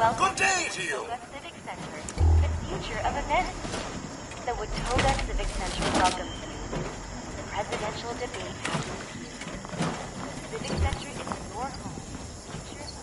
Welcome Good day to you. Watoga Civic Center, the future of events. The Watoga Civic Center welcomes you. The presidential debate happens here. The Civic Center is your home. Future of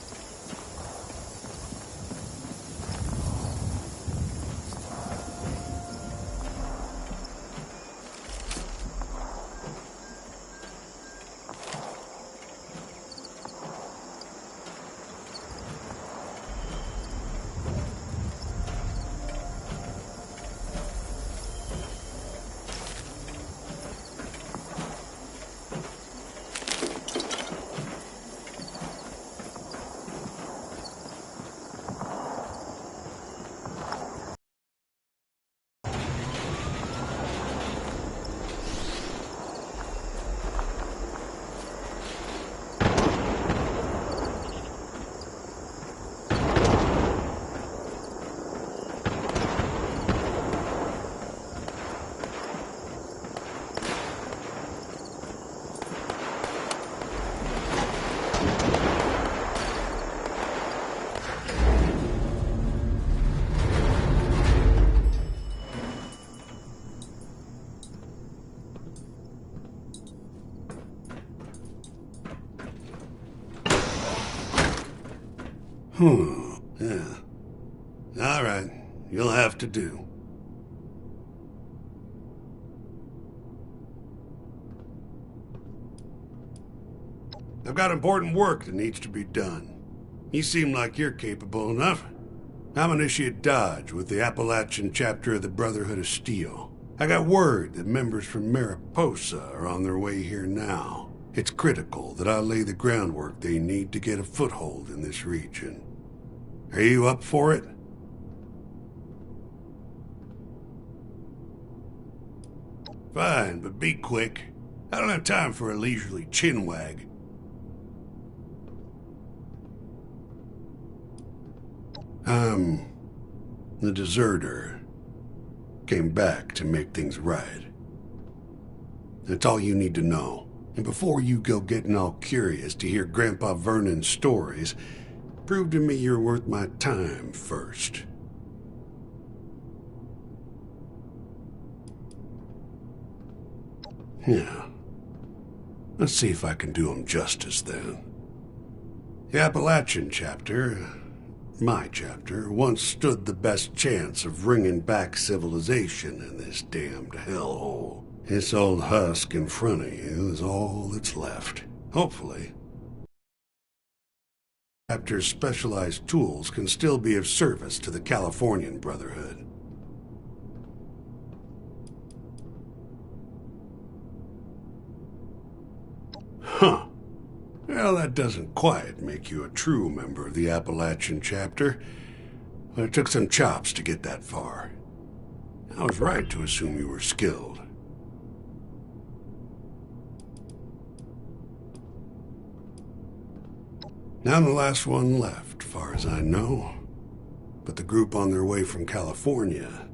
Yeah. All right. You'll have to do. I've got important work that needs to be done. You seem like you're capable enough. I'm Initiate Dodge with the Appalachian chapter of the Brotherhood of Steel. I got word that members from Mariposa are on their way here now. It's critical that I lay the groundwork they need to get a foothold in this region. Are you up for it? Fine, but be quick. I don't have time for a leisurely chinwag. I'm the deserter. Came back to make things right. That's all you need to know. And before you go getting all curious to hear Grandpa Vernon's stories, prove to me you're worth my time first. Yeah. Let's see if I can do him justice then. The Appalachian chapter, my chapter, once stood the best chance of bringing back civilization in this damned hellhole. This old husk in front of you is all that's left. Hopefully. Chapter's specialized tools can still be of service to the Californian Brotherhood. Huh. Well, that doesn't quite make you a true member of the Appalachian chapter, but it took some chops to get that far. I was right to assume you were skilled. Now I'm the last one left, far as I know. But the group on their way from California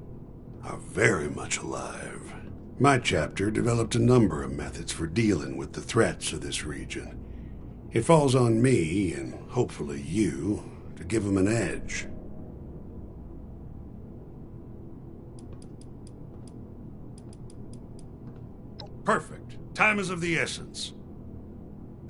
are very much alive. My chapter developed a number of methods for dealing with the threats of this region. It falls on me, and hopefully you, to give them an edge. Perfect. Time is of the essence.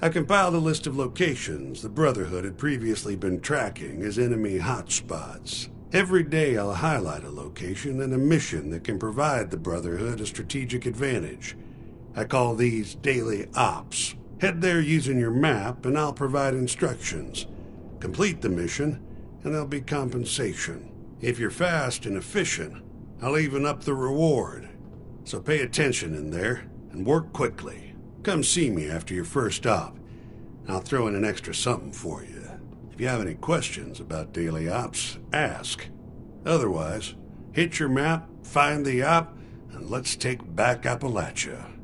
I compiled a list of locations the Brotherhood had previously been tracking as enemy hotspots. Every day I'll highlight a location and a mission that can provide the Brotherhood a strategic advantage. I call these daily ops. Head there using your map and I'll provide instructions. Complete the mission and there'll be compensation. If you're fast and efficient, I'll even up the reward. So pay attention in there and work quickly. Come see me after your first op. I'll throw in an extra something for you. If you have any questions about daily ops, ask. Otherwise, hit your map, find the op, and let's take back Appalachia.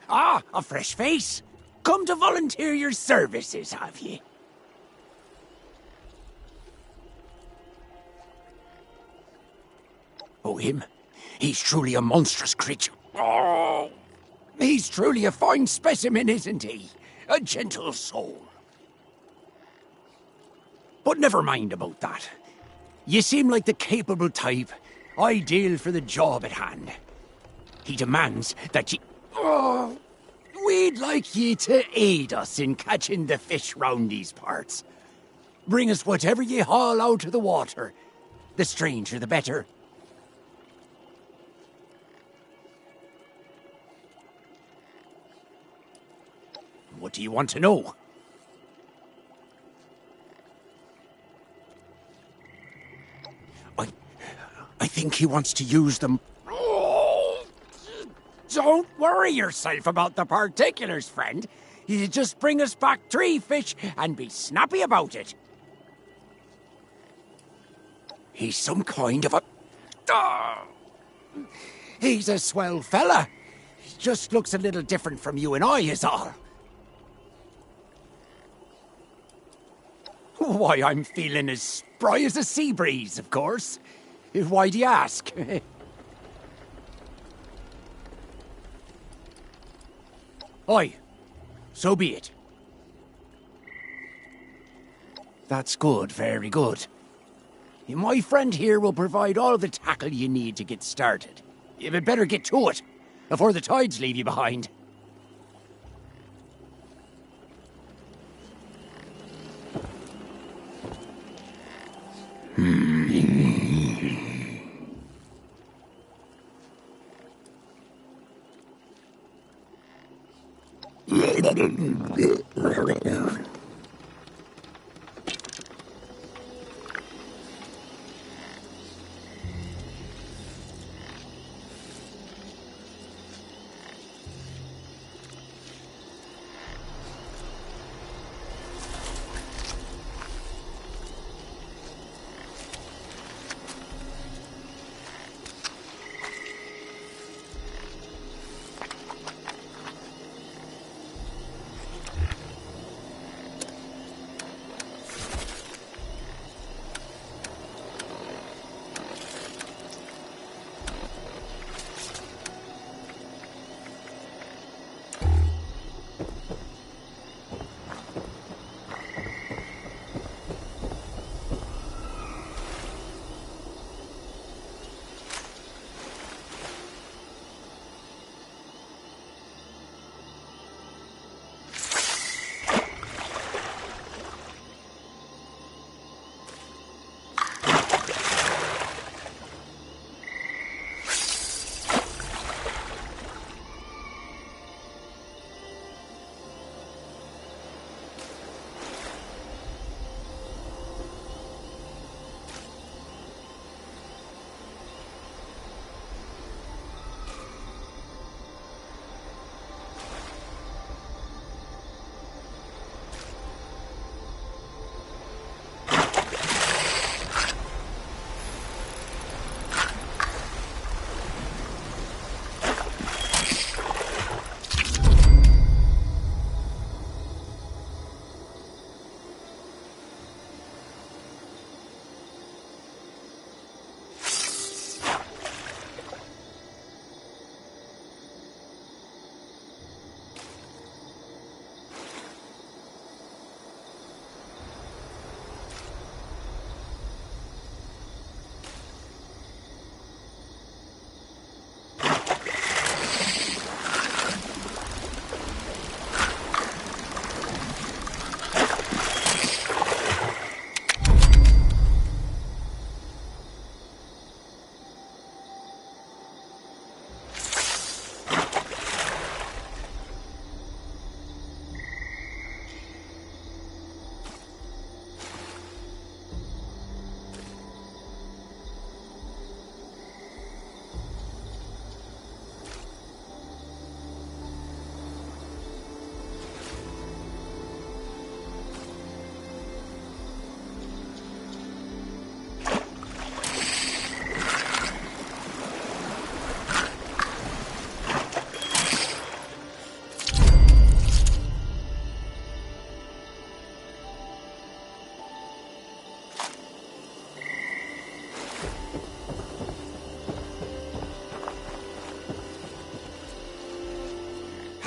Ah, a fresh face. Come to volunteer your services, have ye? Oh, him? He's truly a monstrous creature. Oh, he's truly a fine specimen, isn't he? A gentle soul. But never mind about that. You seem like the capable type, ideal for the job at hand. He demands that ye... Oh, we'd like ye to aid us in catching the fish round these parts. Bring us whatever ye haul out of the water. The stranger, the better. What do you want to know? I think he wants to use them. Oh, don't worry yourself about the particulars, friend. You just bring us back 3 fish and be snappy about it. He's some kind of a... Oh, he's a swell fella. He just looks a little different from you and I, is all. Why, I'm feeling as spry as a sea breeze, of course. Why do you ask? Aye, so be it. That's good, very good. My friend here will provide all the tackle you need to get started. You'd better get to it, before the tides leave you behind.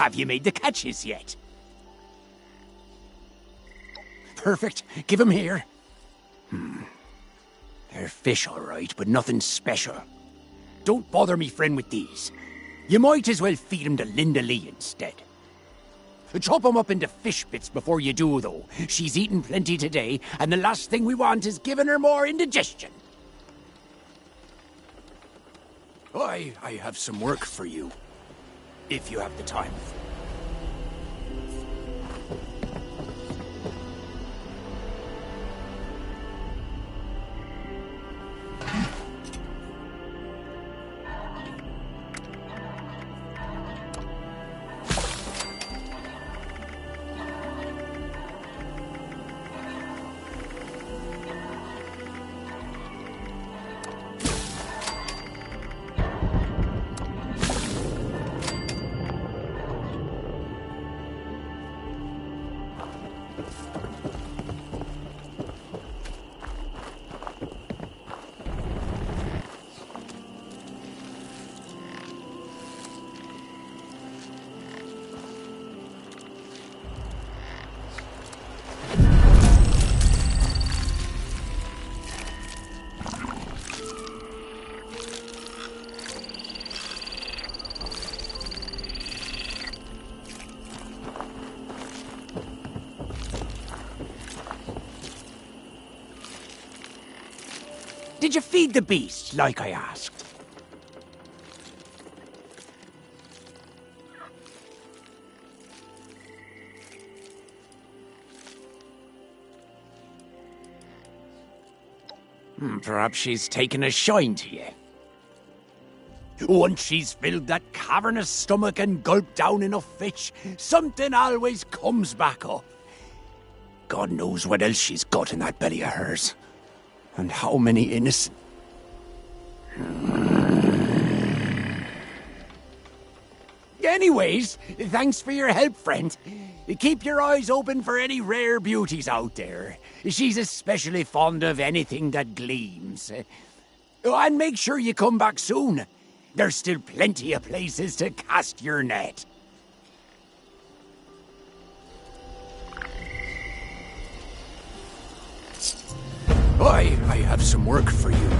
Have you made the catches yet? Perfect. Give 'em here. They're fish, all right, but nothing special. Don't bother me friend with these. You might as well feed 'em to Linda Lee instead. Chop 'em up into fish bits before you do, though. She's eaten plenty today, and the last thing we want is giving her more indigestion. I have some work for you, if you have the time. Did you feed the beast, like I asked? Perhaps she's taken a shine to you. Once she's filled that cavernous stomach and gulped down enough fish, something always comes back up. God knows what else she's got in that belly of hers. And how many innocent... Anyways, thanks for your help, friend. Keep your eyes open for any rare beauties out there. She's especially fond of anything that gleams. And make sure you come back soon. There's still plenty of places to cast your net. I have some work for you,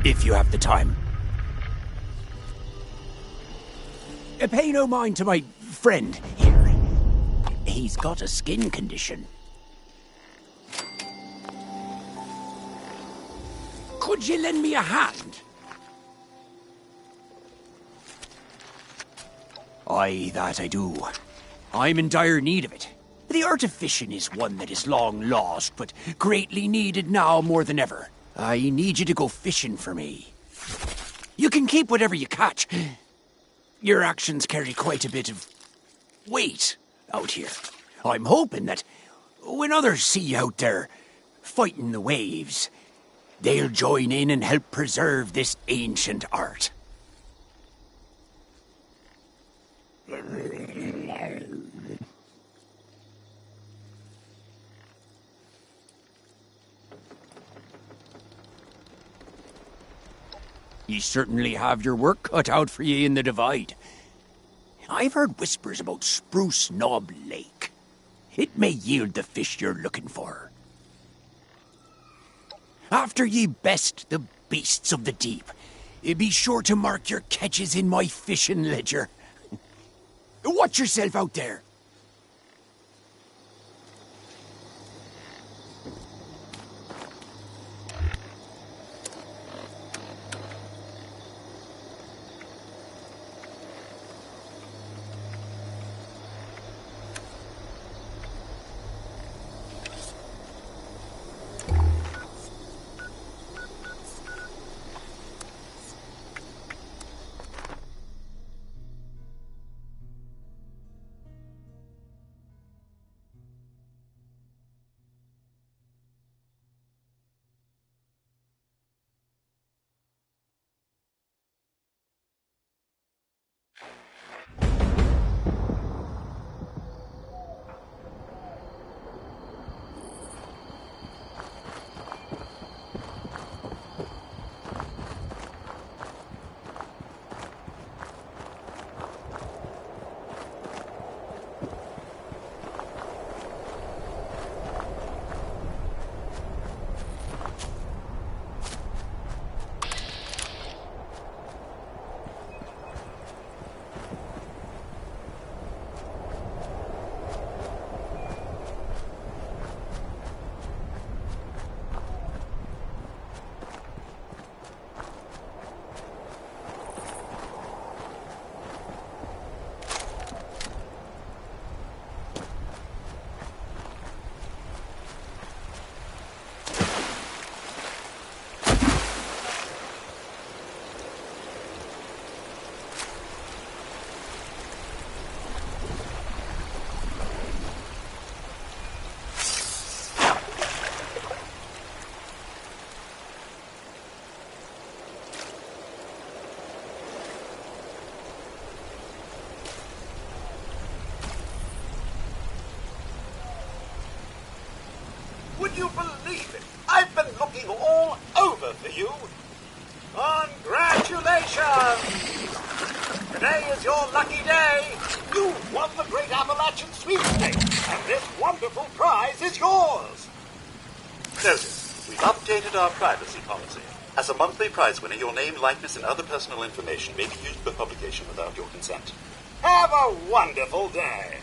if you have the time. Pay no mind to my friend here. He's got a skin condition. Could you lend me a hand? Aye, that I do. I'm in dire need of it. The art of fishing is one that is long lost, but greatly needed now more than ever. I need you to go fishing for me. You can keep whatever you catch. Your actions carry quite a bit of weight out here. I'm hoping that when others see you out there fighting the waves, they'll join in and help preserve this ancient art. You certainly have your work cut out for you in the Divide. I've heard whispers about Spruce Knob Lake. It may yield the fish you're looking for. After ye best the beasts of the deep, be sure to mark your catches in my fishing ledger. Watch yourself out there. you believe it? I've been looking all over for you. Congratulations! Today is your lucky day. You've won the Great Appalachian Sweepstakes, and this wonderful prize is yours. Notice, we've updated our privacy policy. As a monthly prize winner, your name, likeness, and other personal information may be used for publication without your consent. Have a wonderful day.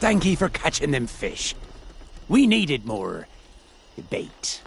Thank ye for catching them fish. We needed more bait.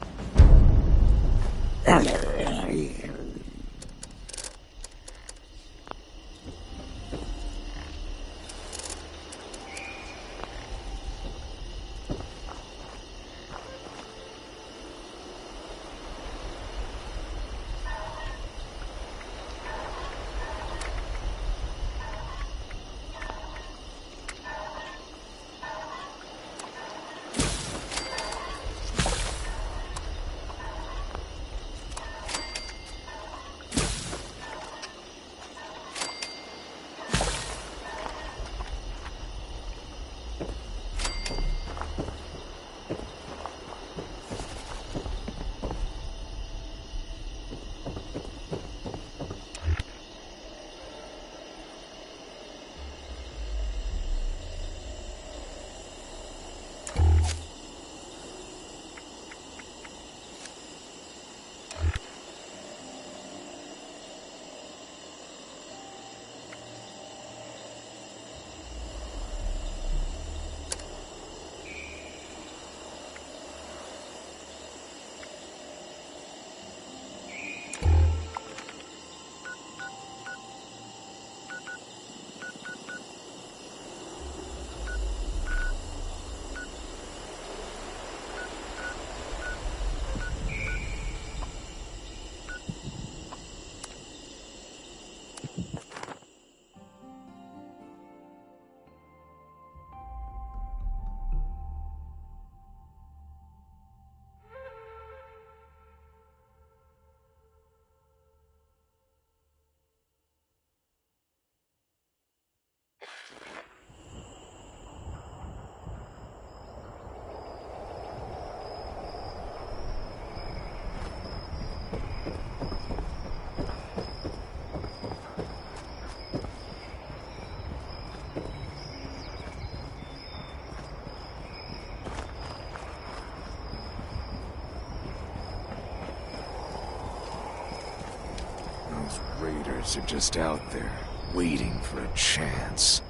Those raiders are just out there, waiting for a chance.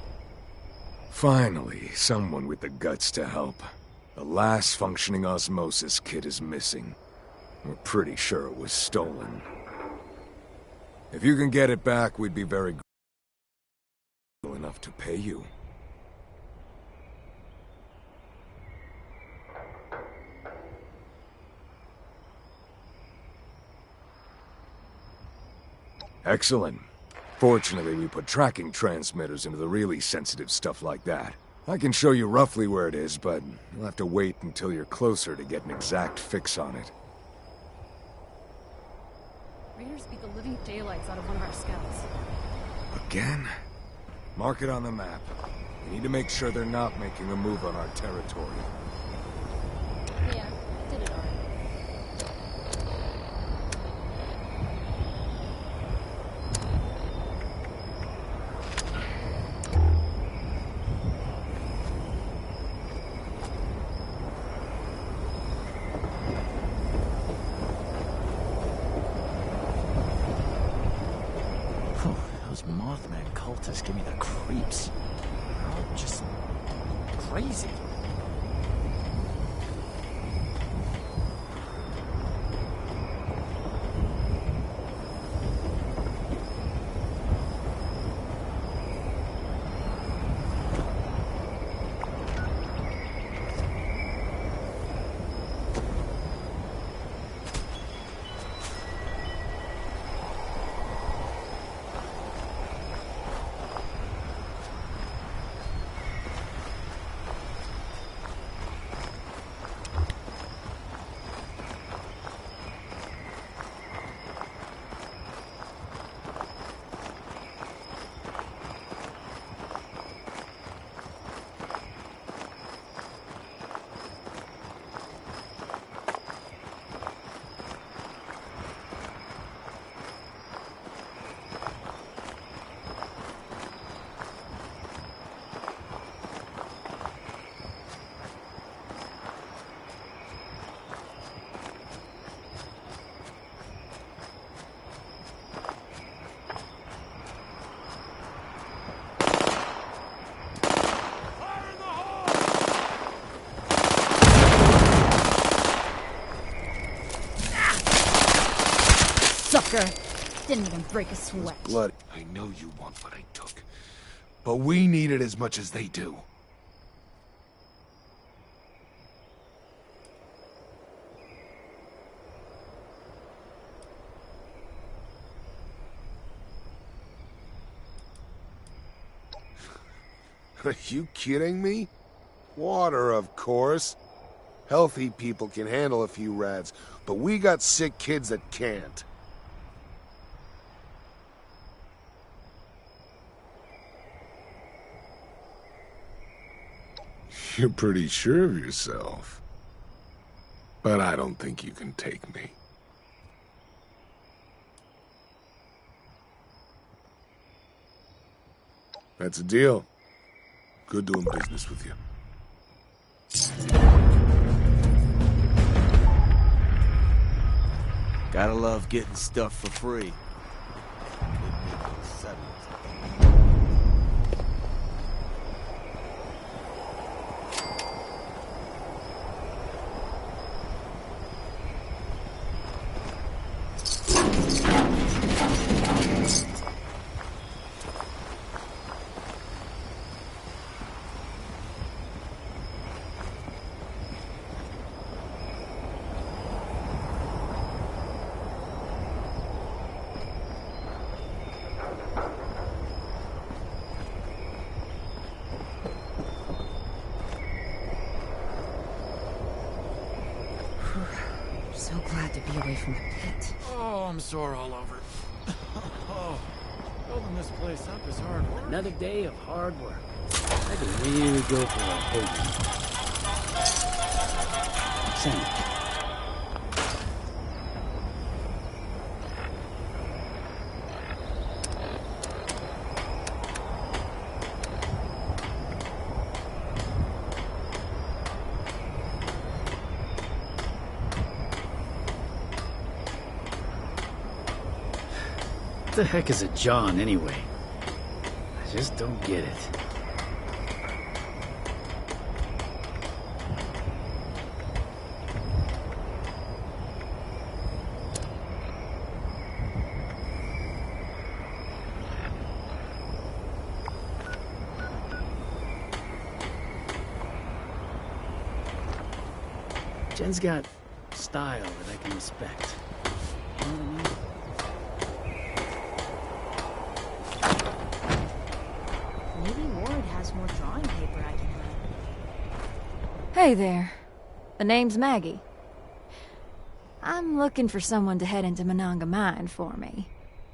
Finally, someone with the guts to help. The last functioning osmosis kit is missing. We're pretty sure it was stolen. If you can get it back, we'd be very grateful enough to pay you. Excellent. Fortunately, we put tracking transmitters into the really sensitive stuff like that. I can show you roughly where it is, but you'll have to wait until you're closer to get an exact fix on it. Raiders beat the living daylights out of one of our scouts. Again? Mark it on the map. We need to make sure they're not making a move on our territory. Yeah, I did it already. Those Mothman cultists give me the creeps. They're all just crazy. sucker! Didn't even break a sweat. Blood. I know you want what I took. But we need it as much as they do. Are you kidding me? Water, of course. Healthy people can handle a few rats, but we got sick kids that can't. You're pretty sure of yourself. But I don't think you can take me. That's a deal. Good doing business with you. Gotta love getting stuff for free. So glad to be away from the pit. Oh, I'm sore all over. Oh, building this place up is hard work. Another day of hard work. I could really go for a hoagie. Sandwich. What the heck is a John, anyway? I just don't get it. Jen's got style that I can respect. You know what I mean? Maybe Ward has more drawing paper I can run. Hey there. The name's Maggie. I'm looking for someone to head into Monongah Mine for me.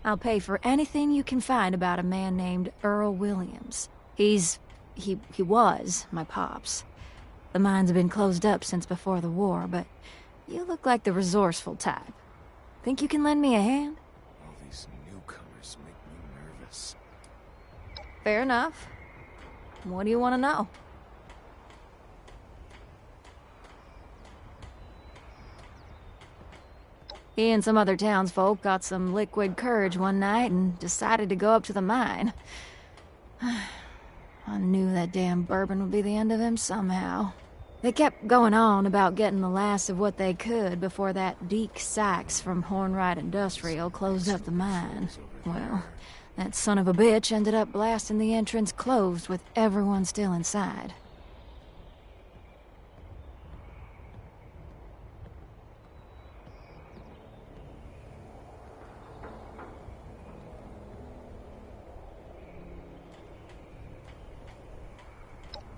I'll pay for anything you can find about a man named Earl Williams. He was my pops. The mine's been closed up since before the war, but you look like the resourceful type. Think you can lend me a hand? All these newcomers make me nervous. Fair enough. What do you want to know? He and some other townsfolk got some liquid courage one night and decided to go up to the mine. I knew that damn bourbon would be the end of him somehow. They kept going on about getting the last of what they could before that Deke Sykes from Hornwright Industrial closed up the mine. Well, that son of a bitch ended up blasting the entrance closed with everyone still inside.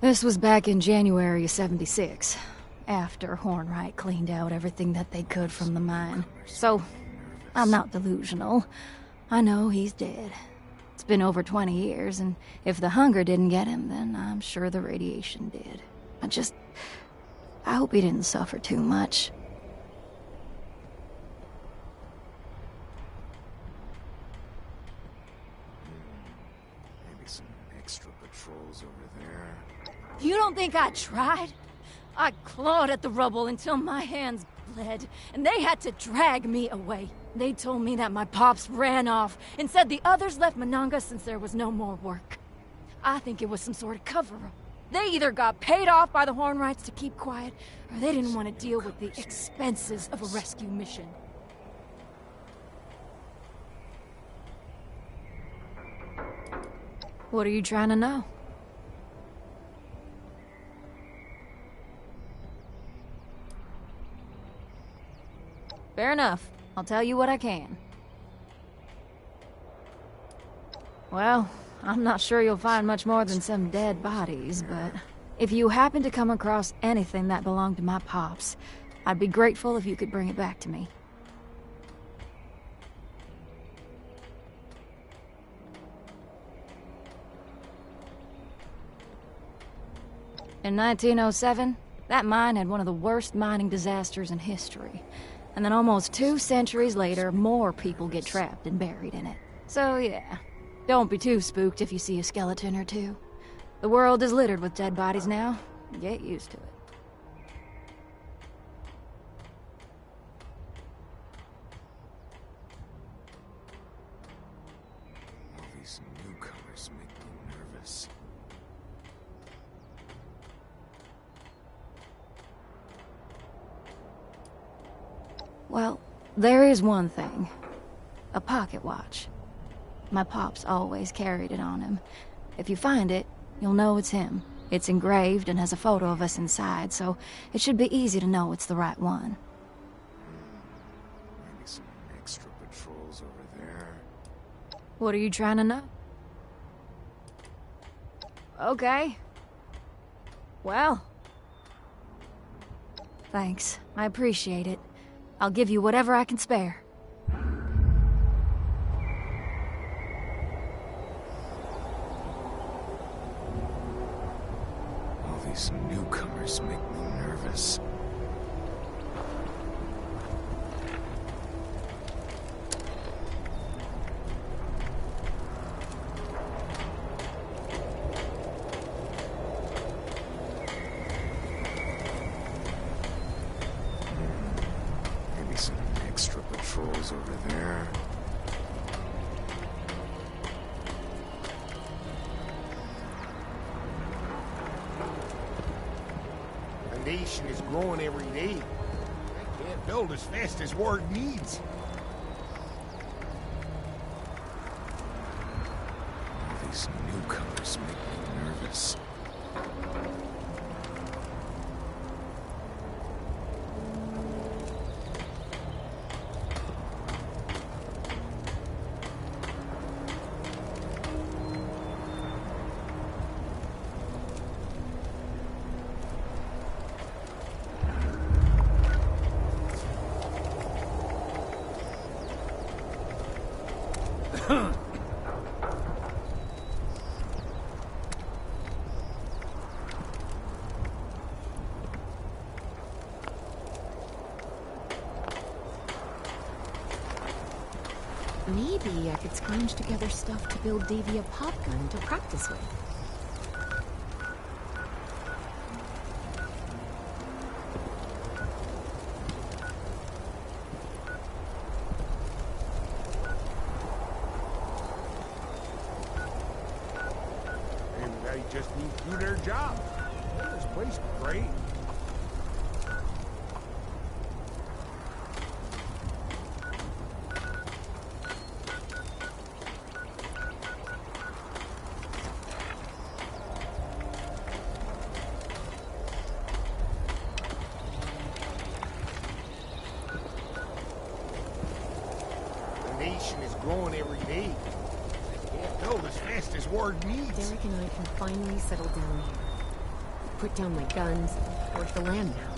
This was back in January of '76, after Hornwright cleaned out everything that they could from the mine. So, I'm not delusional. I know he's dead. It's been over 20 years, and if the hunger didn't get him, then I'm sure the radiation did. I hope he didn't suffer too much. Maybe some extra patrols over there. You don't think I tried? I clawed at the rubble until my hands bled, and they had to drag me away. They told me that my pops ran off and said the others left Monongah since there was no more work. I think it was some sort of cover-up. They either got paid off by the Hornwrights to keep quiet, or they didn't want to deal with the expenses of a rescue mission. What are you trying to know? Fair enough. I'll tell you what I can. Well, I'm not sure you'll find much more than some dead bodies, but if you happen to come across anything that belonged to my pops, I'd be grateful if you could bring it back to me. In 1907, that mine had one of the worst mining disasters in history. And then almost 2 centuries later, more people get trapped and buried in it. So yeah, don't be too spooked if you see a skeleton or two. The world is littered with dead bodies now. Get used to it. All these newcomers make me nervous. Well, there is one thing. A pocket watch. My pops always carried it on him. If you find it, you'll know it's him. It's engraved and has a photo of us inside, so it should be easy to know it's the right one. Maybe some extra patrols over there. What are you trying to know? Okay. Well. Thanks. I appreciate it. I'll give you whatever I can spare. All these newcomers make me nervous. Maybe some extra patrols over there. The nation is growing every day. They can't build as fast as word needs. All these newcomers make me nervous. Maybe I could scrounge together stuff to build Davy a pop gun to practice with. And they just need to do their job. This place is great. The nation is growing every day. They can't build as fast as word needs. Derek and I can finally settle down here. Put down my guns, work the land now.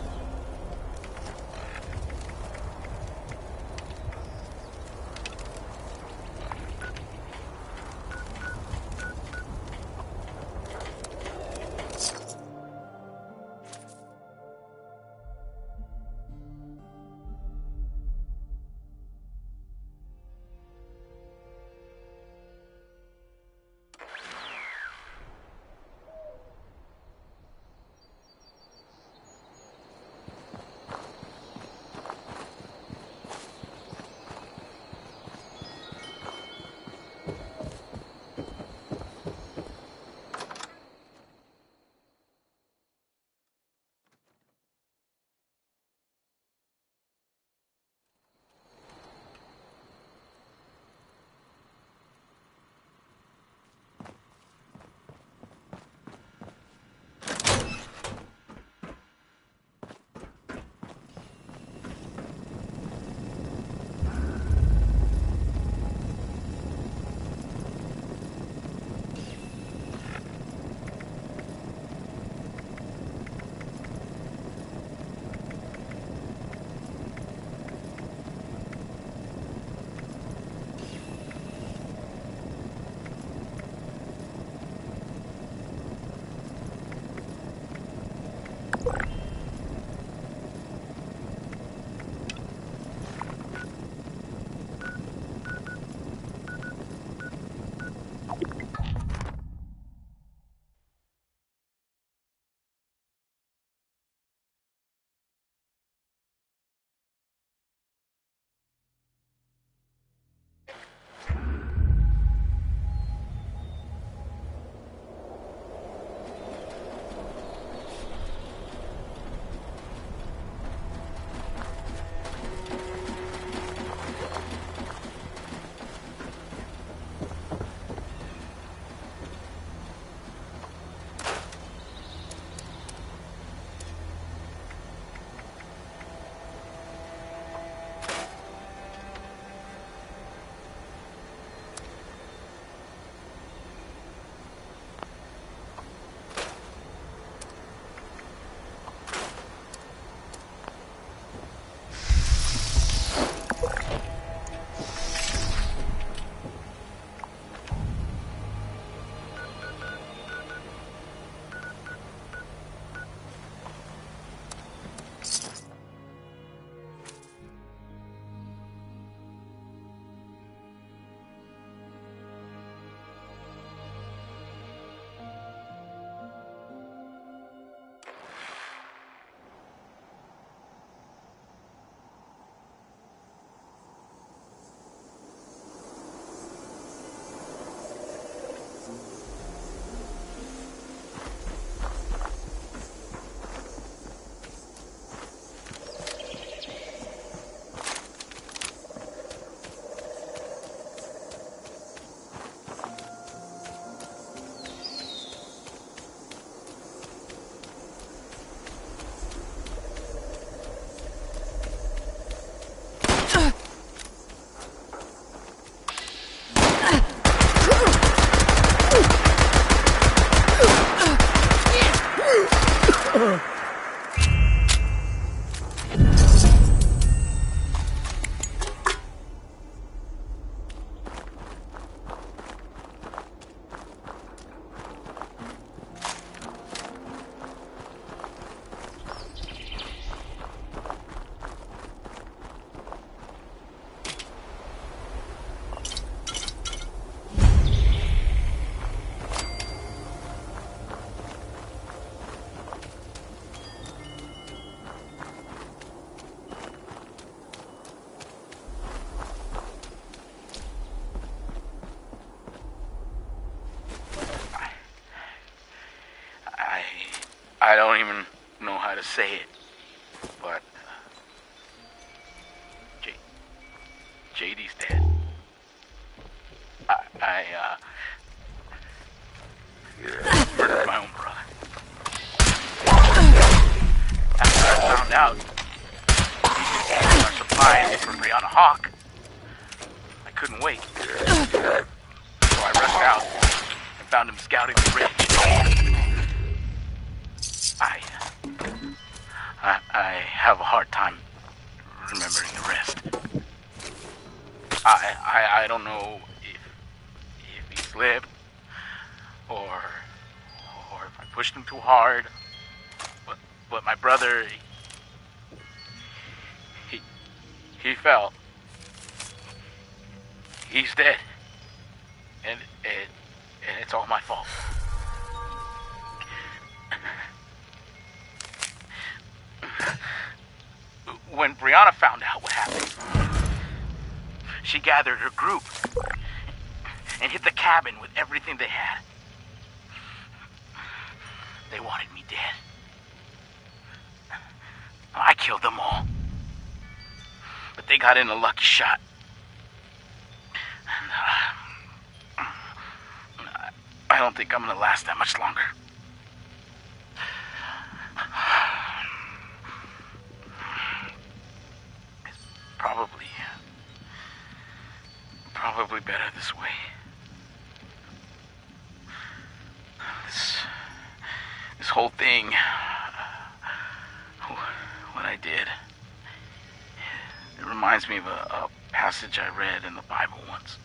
I don't even know how to say it, but JD's dead. I murdered my own brother. After I found out our supplies from Brianna Hawk, I couldn't wait. So I rushed out and found him scouting the ridge. I have a hard time remembering the rest. I don't know if he slipped or if I pushed him too hard. But my brother, he fell. He's dead. And it's all my fault. When Brianna found out what happened, she gathered her group and hit the cabin with everything they had. They wanted me dead. I killed them all. But they got in a lucky shot. And, I don't think I'm gonna last that much longer. It's probably better this way. This whole thing, what I did, it reminds me of a passage I read in the Bible once.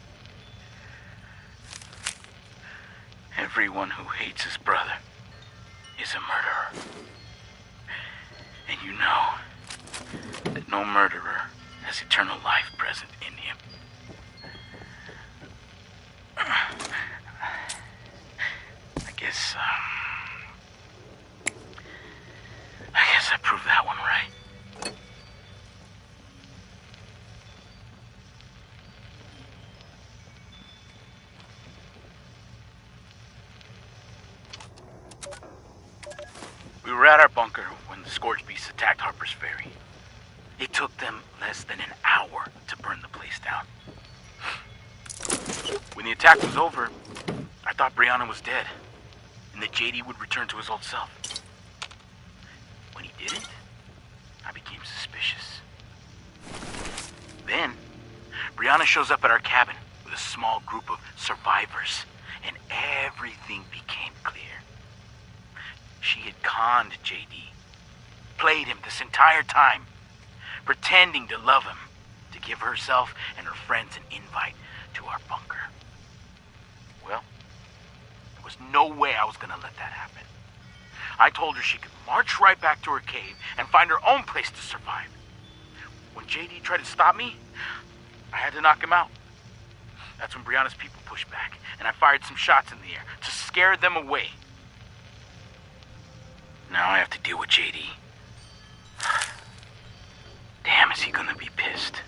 Everyone who hates his brother is a murderer. And you know that no murderer has eternal life present in him. I guess I proved that one right. We were at our bunker when the Scourge Beasts attacked Harper's Ferry. It took them less than an hour to burn the place down. When the attack was over, I thought Brianna was dead, and that JD would return to his old self. When he didn't, I became suspicious. Then, Brianna shows up at our cabin with a small group of survivors, and everything became clear. She had conned JD, played him this entire time, pretending to love him, to give herself and her friends an invite to our bunker. Well, there was no way I was gonna let that happen. I told her she could march right back to her cave and find her own place to survive. When JD tried to stop me, I had to knock him out. That's when Brianna's people pushed back, and I fired some shots in the air to scare them away. Now I have to deal with JD. Damn, is he gonna be pissed.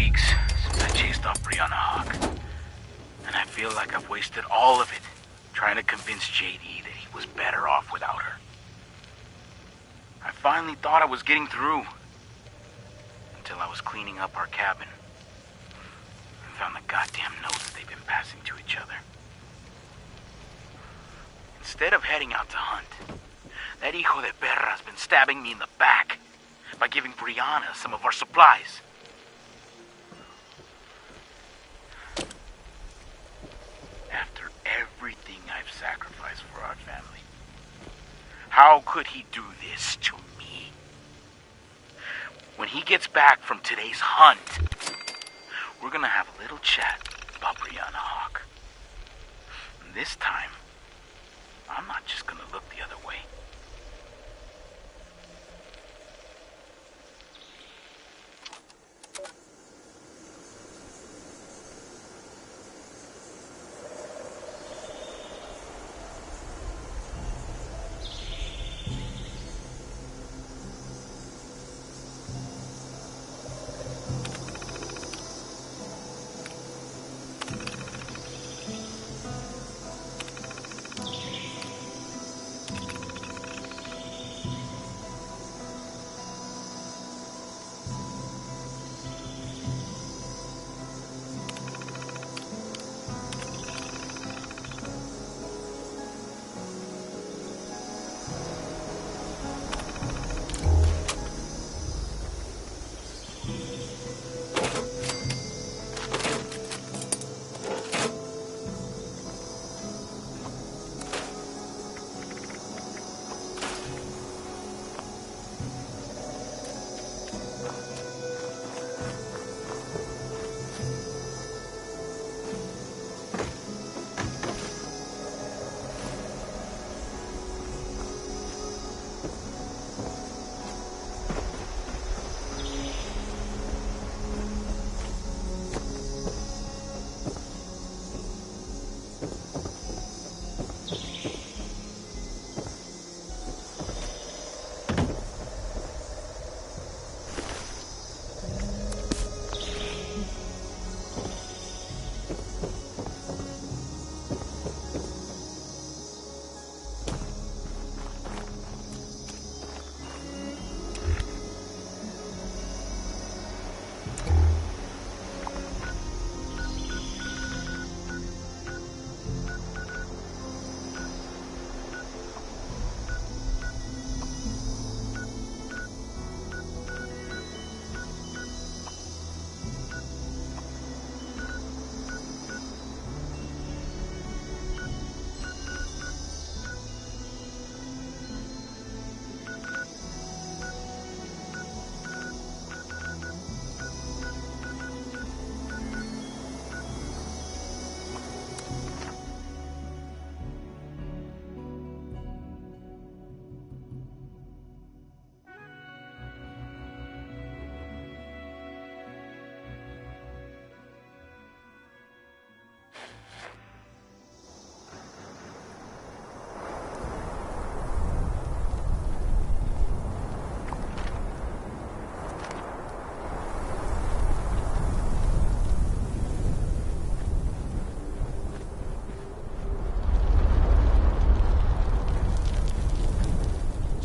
weeks since I chased off Brianna Hawk. And I feel like I've wasted all of it trying to convince JD that he was better off without her. I finally thought I was getting through. Until I was cleaning up our cabin. And found the goddamn notes they've been passing to each other. Instead of heading out to hunt, that hijo de perra has been stabbing me in the back by giving Brianna some of our supplies. After everything I've sacrificed for our family, how could he do this to me? When he gets back from today's hunt, we're gonna have a little chat about Brianna Hawk. And this time, I'm not just gonna look the other way.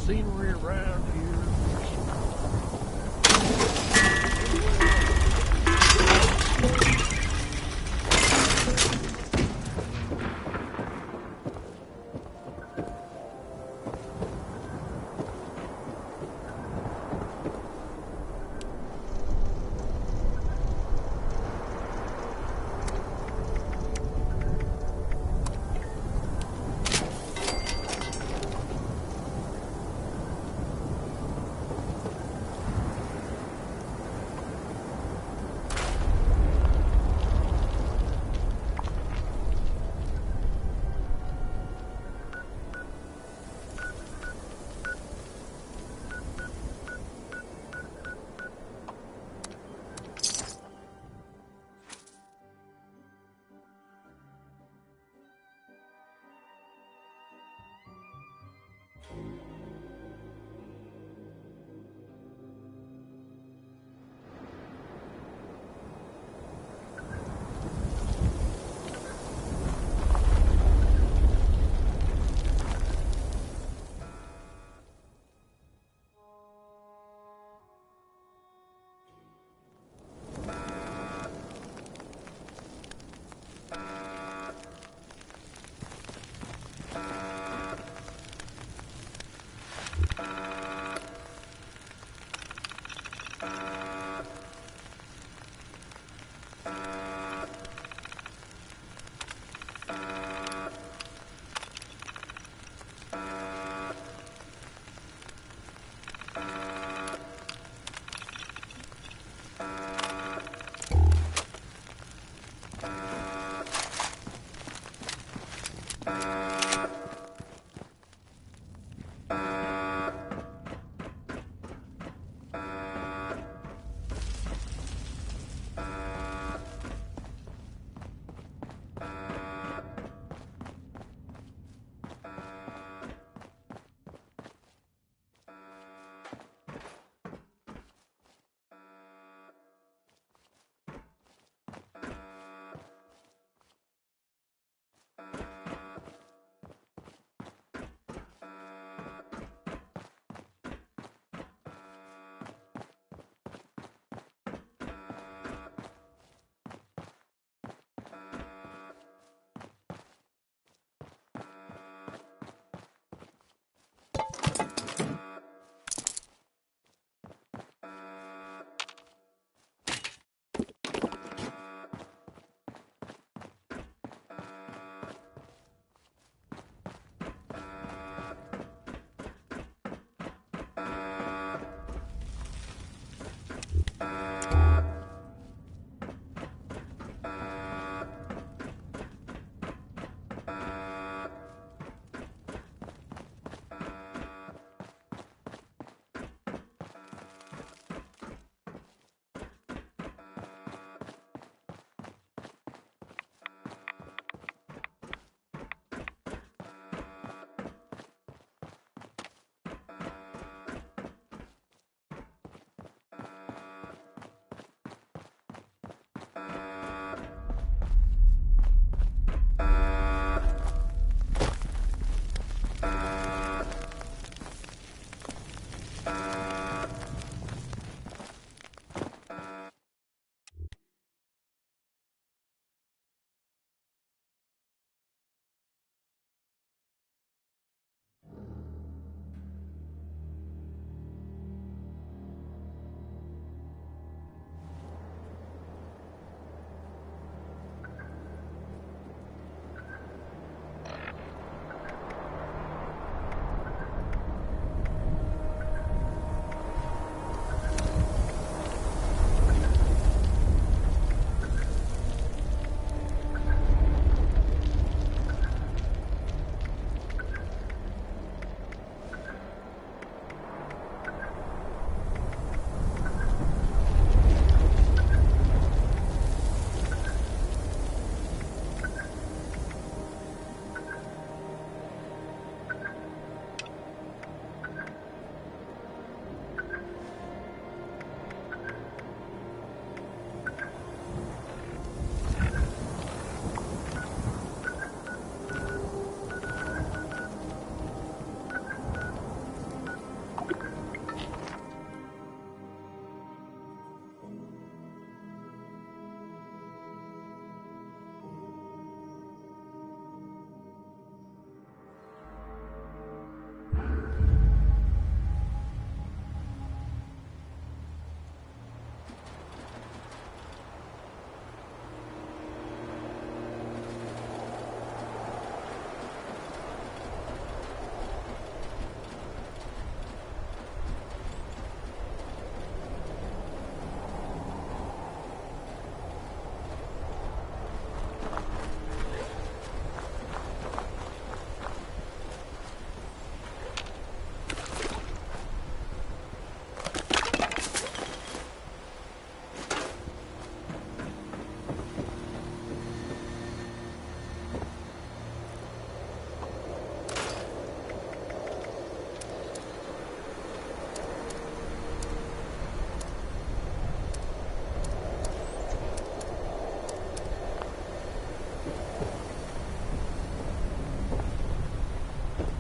Scenery around here.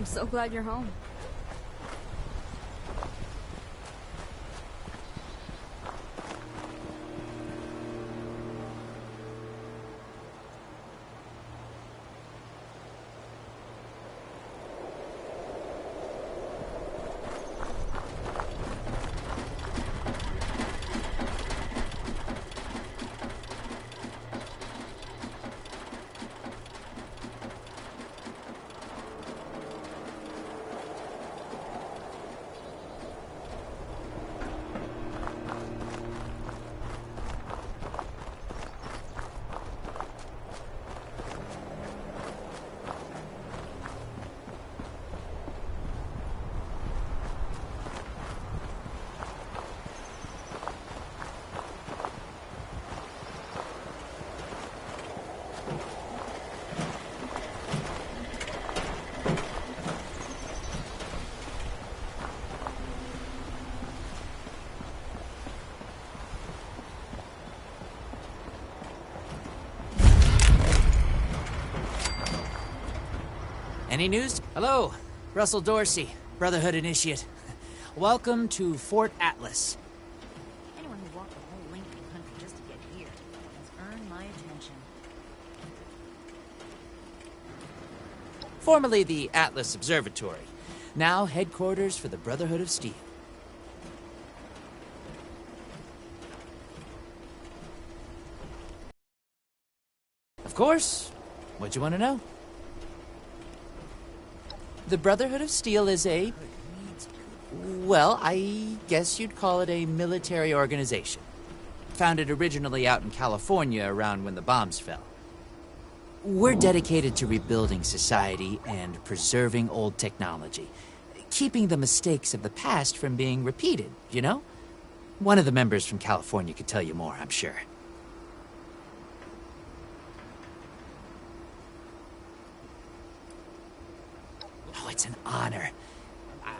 so glad you're home. Any news? Hello, Russell Dorsey, Brotherhood Initiate. Welcome to Fort Atlas. Anyone who walked the whole length of the country just to get here has earned my attention. Formerly the Atlas Observatory, now headquarters for the Brotherhood of Steel. Of course, what you want to know? The Brotherhood of Steel is a... well, I guess you'd call it a military organization. Founded originally out in California around when the bombs fell. We're dedicated to rebuilding society and preserving old technology. Keeping the mistakes of the past from being repeated, you know? One of the members from California could tell you more, I'm sure. It's an honor.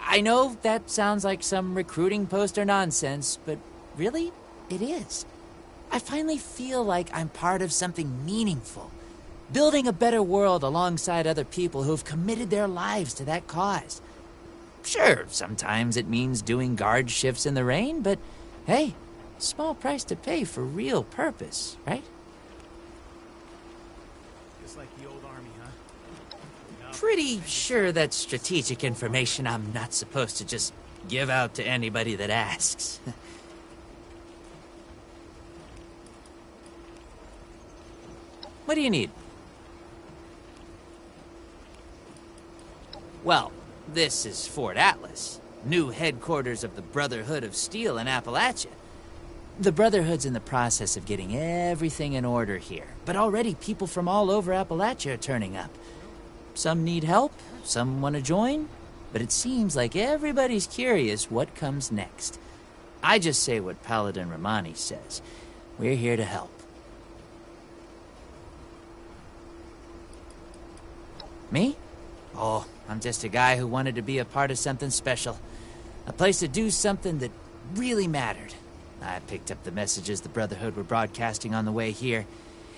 I know that sounds like some recruiting poster nonsense, but really, it is. I finally feel like I'm part of something meaningful. Building a better world alongside other people who've committed their lives to that cause. Sure, sometimes it means doing guard shifts in the rain, but hey, small price to pay for real purpose, right? Just like the old army, huh? Pretty sure that's strategic information I'm not supposed to just give out to anybody that asks. What do you need? Well, this is Fort Atlas, new headquarters of the Brotherhood of Steel in Appalachia. The Brotherhood's in the process of getting everything in order here, but already people from all over Appalachia are turning up. Some need help, some want to join, but it seems like everybody's curious what comes next. I just say what Paladin Romani says. We're here to help. Me? Oh, I'm just a guy who wanted to be a part of something special. A place to do something that really mattered. I picked up the messages the Brotherhood were broadcasting on the way here,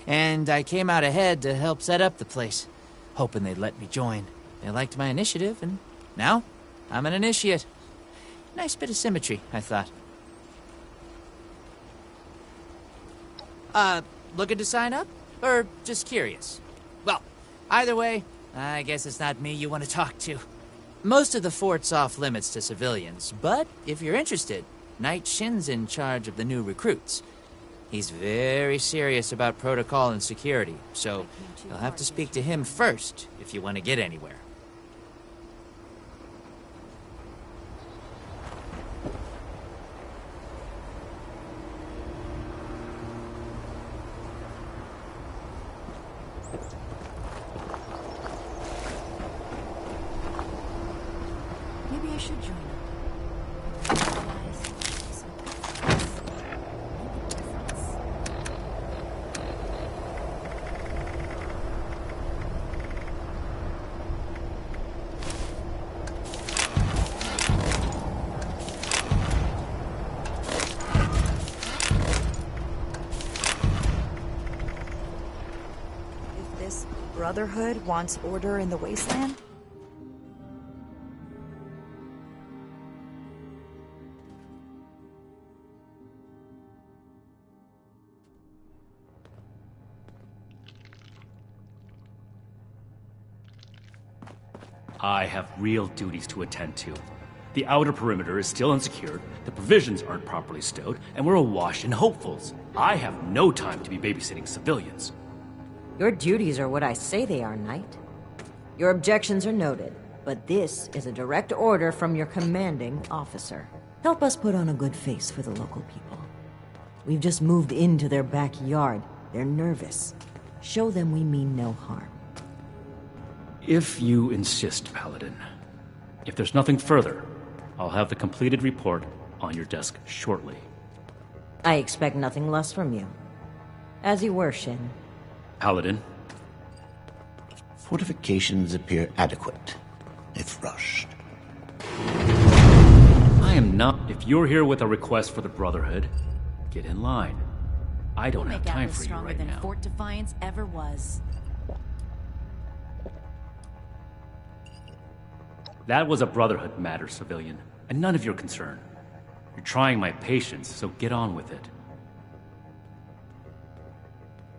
and I came out ahead to help set up the place. Hoping they'd let me join. They liked my initiative, and now I'm an initiate. Nice bit of symmetry, I thought. Looking to sign up? Or just curious? Well, either way, I guess it's not me you want to talk to. Most of the fort's off limits to civilians, but if you're interested, Knight Shin's in charge of the new recruits. He's very serious about protocol and security, so you'll have to speak to him first if you want to get anywhere. Maybe I should join up. Brotherhood wants order in the wasteland? I have real duties to attend to. The outer perimeter is still unsecured, the provisions aren't properly stowed, and we're awash in hopefuls. I have no time to be babysitting civilians. Your duties are what I say they are, Knight. Your objections are noted, but this is a direct order from your commanding officer. Help us put on a good face for the local people. We've just moved into their backyard. They're nervous. Show them we mean no harm. If you insist, Paladin. If there's nothing further, I'll have the completed report on your desk shortly. I expect nothing less from you. As you were, Shin. Paladin. Fortifications appear adequate, if rushed. I am not. If you're here with a request for the Brotherhood, get in line. I don't have time for you right now. Fort Defiance ever was. That was a Brotherhood matter, civilian, and none of your concern. You're trying my patience, so get on with it.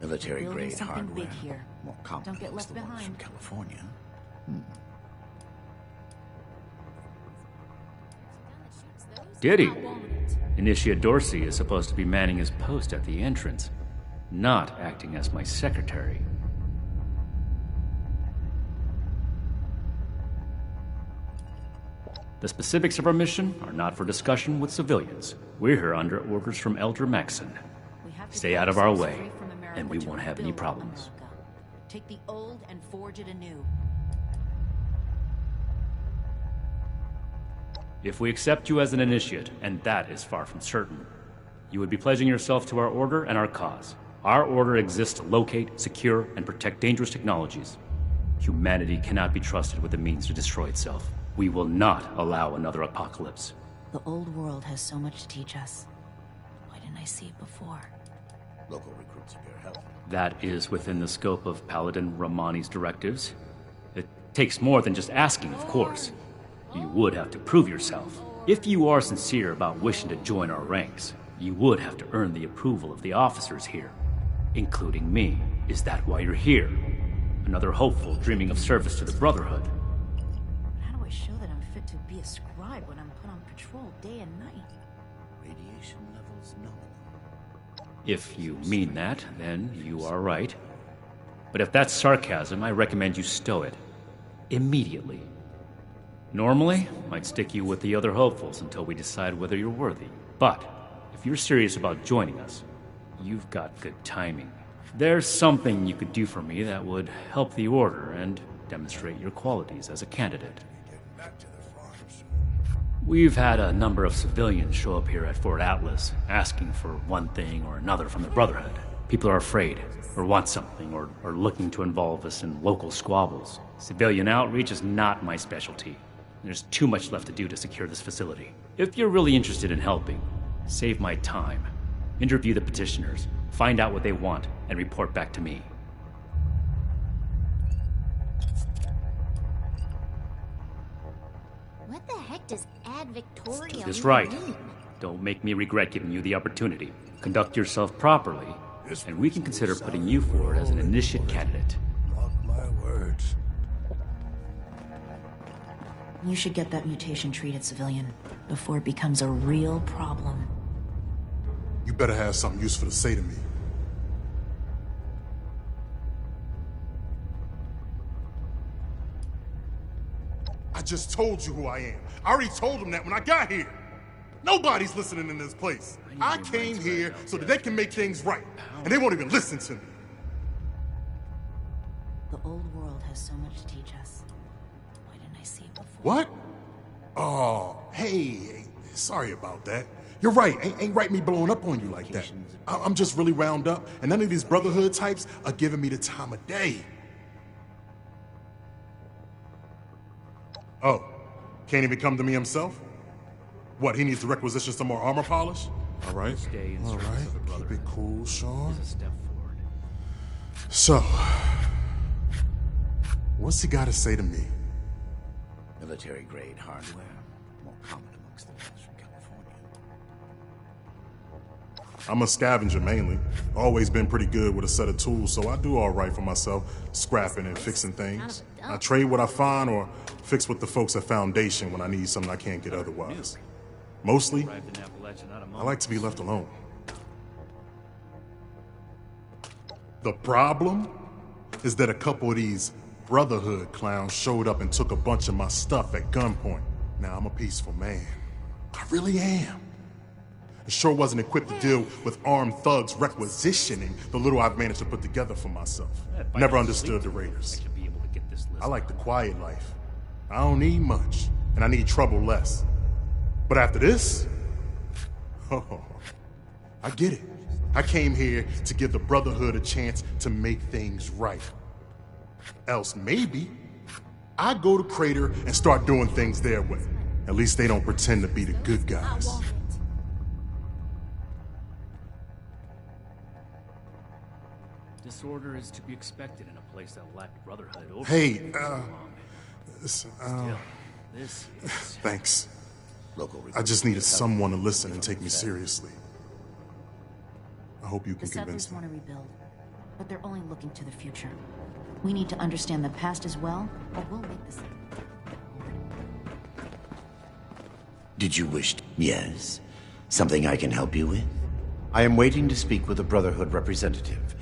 Military-grade hardware. Big here. More common Don't get left the ones behind. from California. Did he? Initiate Dorsey is supposed to be manning his post at the entrance, not acting as my secretary. The specifics of our mission are not for discussion with civilians. We're here under orders from Elder Maxson. Stay out of our way, and we won't have any problems. Take the old and forge it anew. If we accept you as an initiate, and that is far from certain, you would be pledging yourself to our order and our cause. Our order exists to locate, secure, and protect dangerous technologies. Humanity cannot be trusted with the means to destroy itself. We will not allow another apocalypse. The old world has so much to teach us. Why didn't I see it before? Local recruits appear healthy. That is within the scope of Paladin Romani's directives. It takes more than just asking, of course. You would have to prove yourself. If you are sincere about wishing to join our ranks, you would have to earn the approval of the officers here, including me. Is that why you're here? Another hopeful dreaming of service to the Brotherhood. How do I show that I'm fit to be a scribe when I'm put on patrol day and night? Radiation levels nominal. If you mean that, then you are right. But if that's sarcasm, I recommend you stow it. Immediately. Normally, I'd stick you with the other hopefuls until we decide whether you're worthy. But if you're serious about joining us, you've got good timing. There's something you could do for me that would help the Order and demonstrate your qualities as a candidate. We've had a number of civilians show up here at Fort Atlas, asking for one thing or another from the Brotherhood. People are afraid, or want something, or are looking to involve us in local squabbles. Civilian outreach is not my specialty. There's too much left to do to secure this facility. If you're really interested in helping, save my time. Interview the petitioners, find out what they want, and report back to me. What the heck does Ad Victoria Do this even right. mean? Don't make me regret giving you the opportunity. Conduct yourself properly, and we can consider putting you forward as an initiate candidate. Mark my words. You should get that mutation treated, civilian, before it becomes a real problem. You better have something useful to say to me. I just told you who I am. I already told them that when I got here. Nobody's listening in this place. I came here so that they can make things right, and they won't even listen to me. The old world has so much to teach us. Why didn't I see it before? What? Oh, hey, sorry about that. You're right, ain't right me blowing up on you like that. I'm just really wound up, and none of these Brotherhood types are giving me the time of day. Oh, can't even come to me himself? What, he needs to requisition some more armor polish? All right, keep it cool, Sean. So, what's he got to say to me? Military-grade hardware, more common amongst the ones from California. I'm a scavenger mainly. Always been pretty good with a set of tools, so I do all right for myself, scrapping and fixing things. I trade what I find or fix with the folks at Foundation when I need something I can't get otherwise. Mostly, I like to be left alone. The problem is that a couple of these Brotherhood clowns showed up and took a bunch of my stuff at gunpoint. Now I'm a peaceful man. I really am. I sure wasn't equipped to deal with armed thugs requisitioning the little I've managed to put together for myself. Never understood the Raiders. I like the quiet life. I don't need much, and I need trouble less. But after this, oh, I get it. I came here to give the Brotherhood a chance to make things right. Else maybe I go to Crater and start doing things their way. At least they don't pretend to be the good guys. Disorder is to be expected in a place that lacked brotherhood. Hey, this is... thanks. I just needed someone to listen and take me seriously. I hope you can The convince settlers them. want to rebuild, but they're only looking to the future. We need to understand the past as well, or we'll make this. Did you wish to... Yes? Something I can help you with? I am waiting to speak with a Brotherhood representative.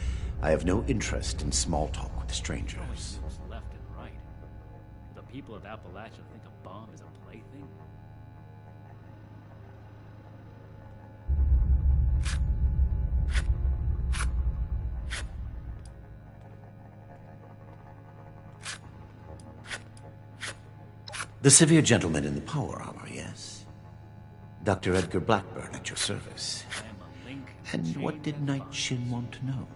I have no interest in small talk with strangers. Left and right. The people of Appalachia think a bomb is a plaything? The severe gentleman in the power armor, yes? Dr. Edgar Blackburn at your service. And what did Knight Shin want to know?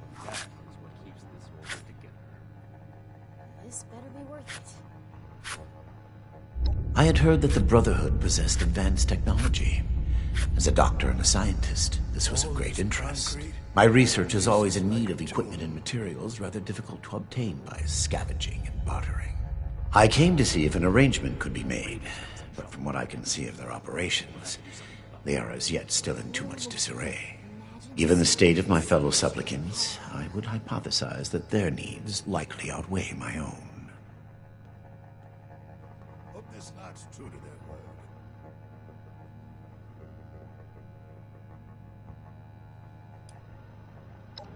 This better be worth I had heard that the Brotherhood possessed advanced technology. As a doctor and a scientist, this was of great interest. My research is always in need of equipment and materials rather difficult to obtain by scavenging and bartering. I came to see if an arrangement could be made, but from what I can see of their operations, they are as yet still in too much disarray. Given the state of my fellow supplicants, I would hypothesize that their needs likely outweigh my own. Hope this knot's true to their word.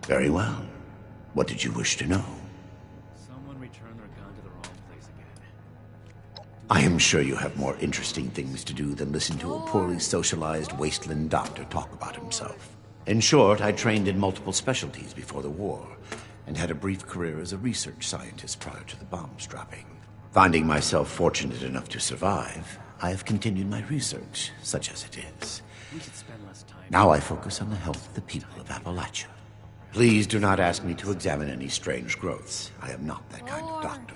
Very well. What did you wish to know? Someone returned their gun to the wrong place again. I am sure you have more interesting things to do than listen to a poorly socialized wasteland doctor talk about himself. In short, I trained in multiple specialties before the war, and had a brief career as a research scientist prior to the bombs dropping. Finding myself fortunate enough to survive, I have continued my research, such as it is. We should spend less time. Now I focus on the health of the people of Appalachia. Please do not ask me to examine any strange growths. I am not that kind of doctor.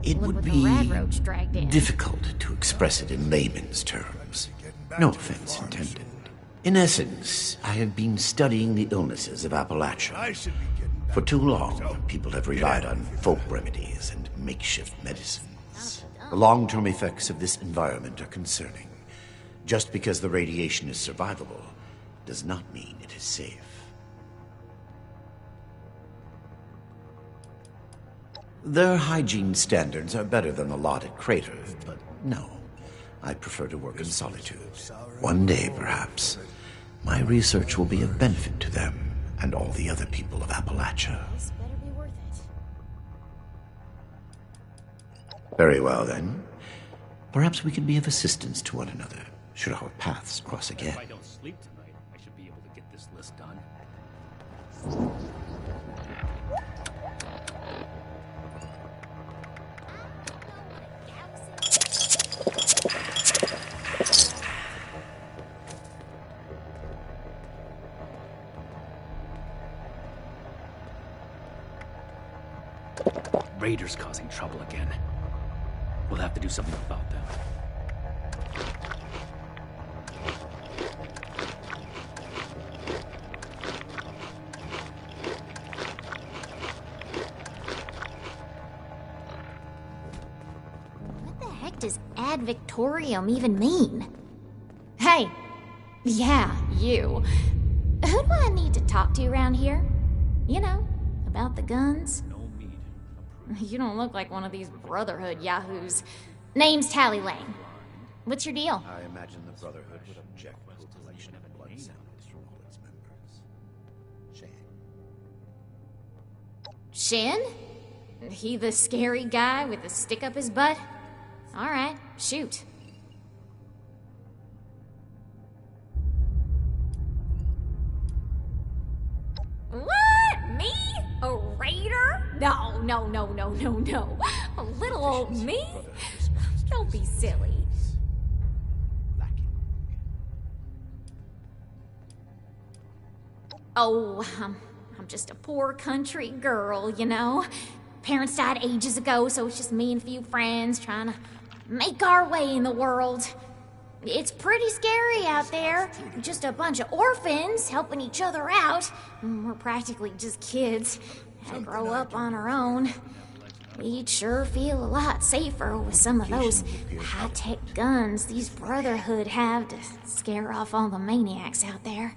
It would be difficult to express it in layman's terms. No offense intended. In essence, I have been studying the illnesses of Appalachia. For too long, people have relied on folk remedies and makeshift medicines. The long-term effects of this environment are concerning. Just because the radiation is survivable does not mean it is safe. Their hygiene standards are better than the lot at Crater, but no. I prefer to work in solitude. One day, perhaps, my research will be of benefit to them and all the other people of Appalachia. This better be worth it. Very well, then. Perhaps we can be of assistance to one another, should our paths cross again. If I don't sleep tonight, I should be able to get this list done. Raiders causing trouble again. We'll have to do something about them. What the heck heck does Ad Victorium even mean? Hey! Yeah, you. Who do I need to talk to around here? You know, about the guns? You don't look like one of these Brotherhood yahoos. Name's Tally Lane. What's your deal? I imagine the Brotherhood would object to a collection of blood samples from all its members. Shane. Shin? He the scary guy with the stick up his butt? Alright, shoot. What? Me? A raider? No. A little old me? Don't be silly. Oh, I'm just a poor country girl, you know? Parents died ages ago, so it's just me and a few friends trying to make our way in the world. It's pretty scary out there. Just a bunch of orphans helping each other out. We're practically just kids. Had to grow up on our own. We'd sure feel a lot safer with some of those high-tech guns these Brotherhood have to scare off all the maniacs out there.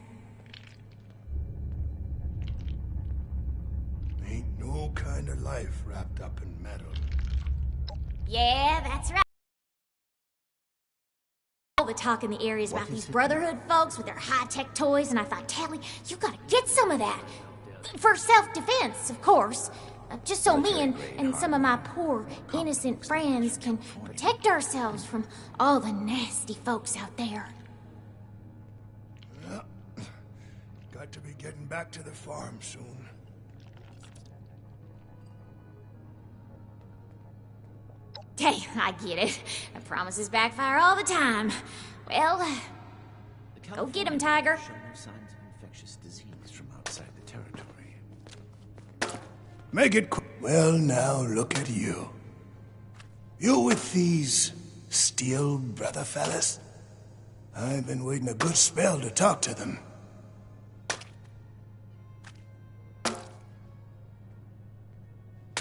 Ain't no kind of life wrapped up in metal. Yeah, that's right. All the talk in the area is about these Brotherhood folks with their high-tech toys, and I thought, Tally, you gotta get some of that. For self-defense, of course. Just so me and some of my poor, innocent friends can protect ourselves from all the nasty folks out there. Yeah. Got to be getting back to the farm soon. Hey, I get it. Promises backfire all the time. Well, go get him, Tiger. Show no signs of infectious disease from outside the territory. Make it quick. Well, now look at you. You with these Steel brother fellas? I've been waiting a good spell to talk to them.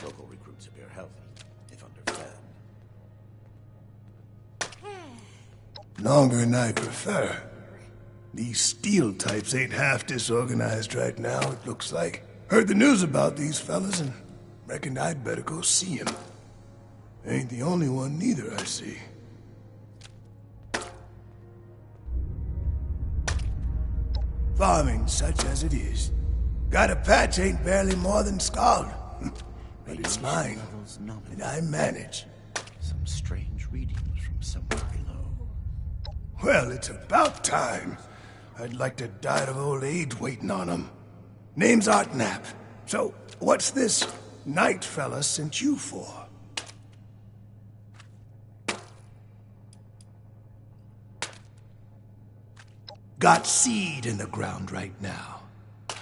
Local recruits appear healthy, if underfed. Longer than I prefer. These Steel types ain't half disorganized right now, it looks like. Heard the news about these fellas and reckoned I'd better go see 'em. Ain't the only one neither, I see. Farming such as it is. Got a patch ain't barely more than scald. But it's mine, and I manage. Some strange readings from somewhere below. Well, it's about time. I'd like to die of old age waiting on 'em. Name's Art Knapp. So, what's this Knight fella sent you for? Got seed in the ground right now.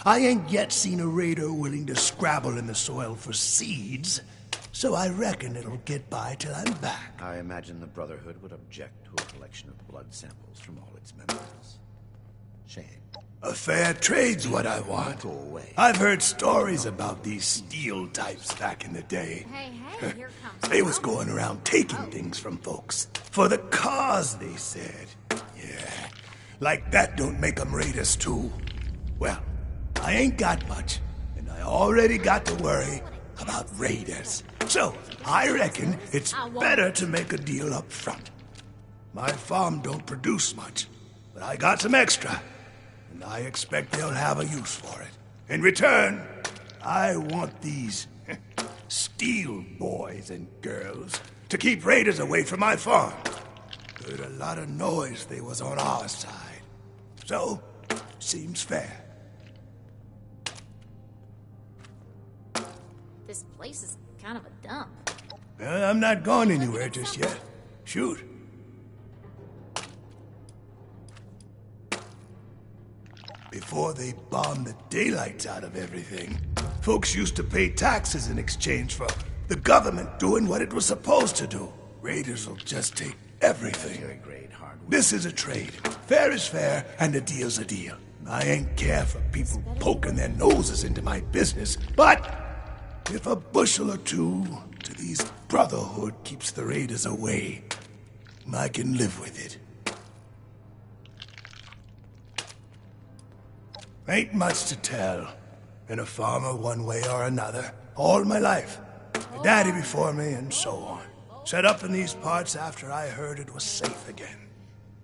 I ain't yet seen a raider willing to scrabble in the soil for seeds, so I reckon it'll get by till I'm back. I imagine the Brotherhood would object to a collection of blood samples from all its members. Shame. A fair trade's what I want. Go away. I've heard stories about these Steel types back in the day. Hey, here comes They was going around taking things from folks. For the cause, they said. Yeah, like that don't make 'em raiders too. Well, I ain't got much, and I already got to worry about raiders. So, I reckon it's better to make a deal up front. My farm don't produce much, but I got some extra, and I expect they'll have a use for it. In return, I want these Steel boys and girls to keep raiders away from my farm. Heard a lot of noise they was on our side. So, seems fair. This place is kind of a dump. I'm not going anywhere just yet. Shoot. Before they bombed the daylights out of everything, folks used to pay taxes in exchange for the government doing what it was supposed to do. Raiders will just take everything. This is a trade. Fair is fair, and a deal's a deal. I ain't care for people poking their noses into my business, but if a bushel or two to these Brotherhood keeps the raiders away, I can live with it. Ain't much to tell. Been a farmer one way or another, all my life. My daddy before me, and so on. Set up in these parts after I heard it was safe again.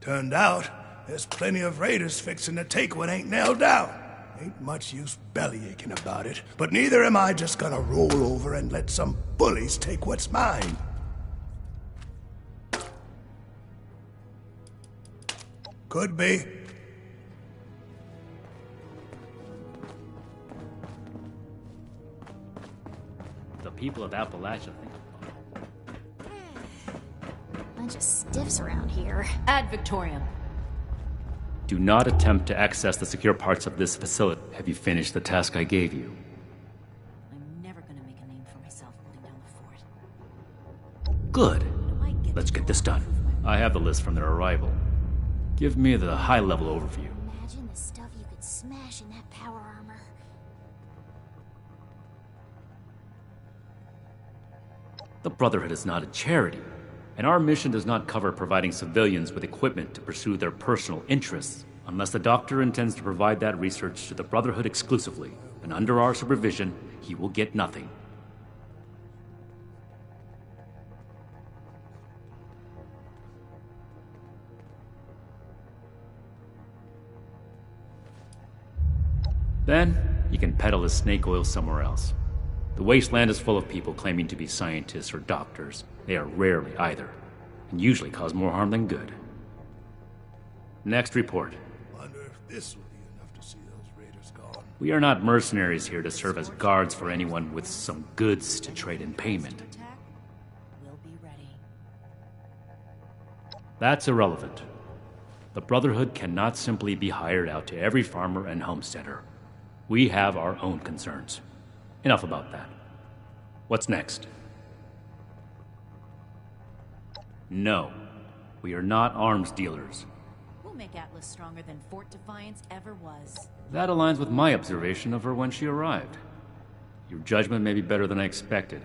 Turned out, there's plenty of raiders fixing to take what ain't nailed down. Ain't much use bellyaching about it, but neither am I just gonna roll over and let some bullies take what's mine. Could be. The people of Appalachia think. Bunch of stiffs around here. Ad Victoriam. Do not attempt to access the secure parts of this facility. Have you finished the task I gave you? I'm never gonna make a name for myself holding down the fort. Good. Let's get this done. I have the list from their arrival. Give me the high-level overview. Imagine the stuff you could smash in that power armor. The Brotherhood is not a charity, and our mission does not cover providing civilians with equipment to pursue their personal interests, unless the Doctor intends to provide that research to the Brotherhood exclusively, and under our supervision, he will get nothing. Then, he can peddle his snake oil somewhere else. The wasteland is full of people claiming to be scientists or doctors. They are rarely either, and usually cause more harm than good. Next report. Wonder if this will be enough to see those raiders gone. We are not mercenaries here to serve as guards for anyone with some goods to trade in payment. We'll be ready. That's irrelevant. The Brotherhood cannot simply be hired out to every farmer and homesteader. We have our own concerns. Enough about that. What's next? No. We are not arms dealers. We'll make Atlas stronger than Fort Defiance ever was. That aligns with my observation of her when she arrived. Your judgment may be better than I expected.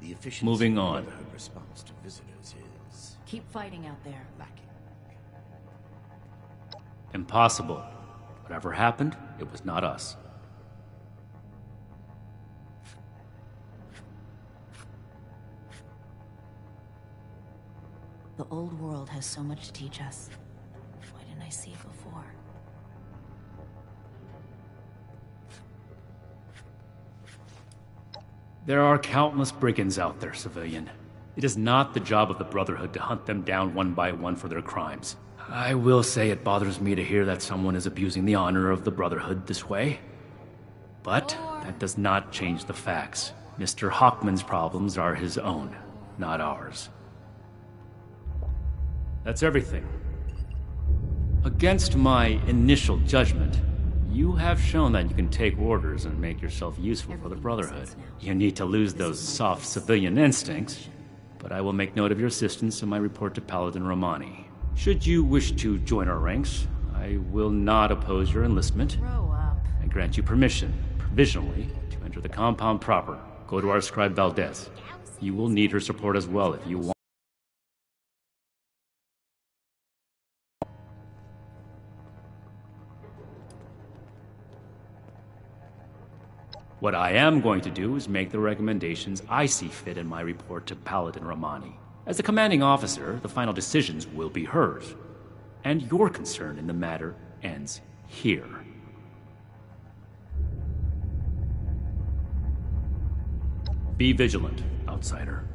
The efficiency Moving of on. Brotherhood response to visitors is Keep fighting out there. lacking. Impossible. Whatever happened, it was not us. The old world has so much to teach us. Why didn't I see it before? There are countless brigands out there, civilian. It is not the job of the Brotherhood to hunt them down one by one for their crimes. I will say it bothers me to hear that someone is abusing the honor of the Brotherhood this way. But that does not change the facts. Mr. Hockman's problems are his own, not ours. That's everything. Against my initial judgment, you have shown that you can take orders and make yourself useful for the Brotherhood. You need to lose those soft civilian instincts, but I will make note of your assistance in my report to Paladin Romani. Should you wish to join our ranks, I will not oppose your enlistment. Grow up. I grant you permission, provisionally, to enter the compound proper. Go to our scribe Valdez. You will need her support as well if you want. What I am going to do is make the recommendations I see fit in my report to Paladin Romani. As the commanding officer, the final decisions will be hers. And your concern in the matter ends here. Be vigilant, outsider.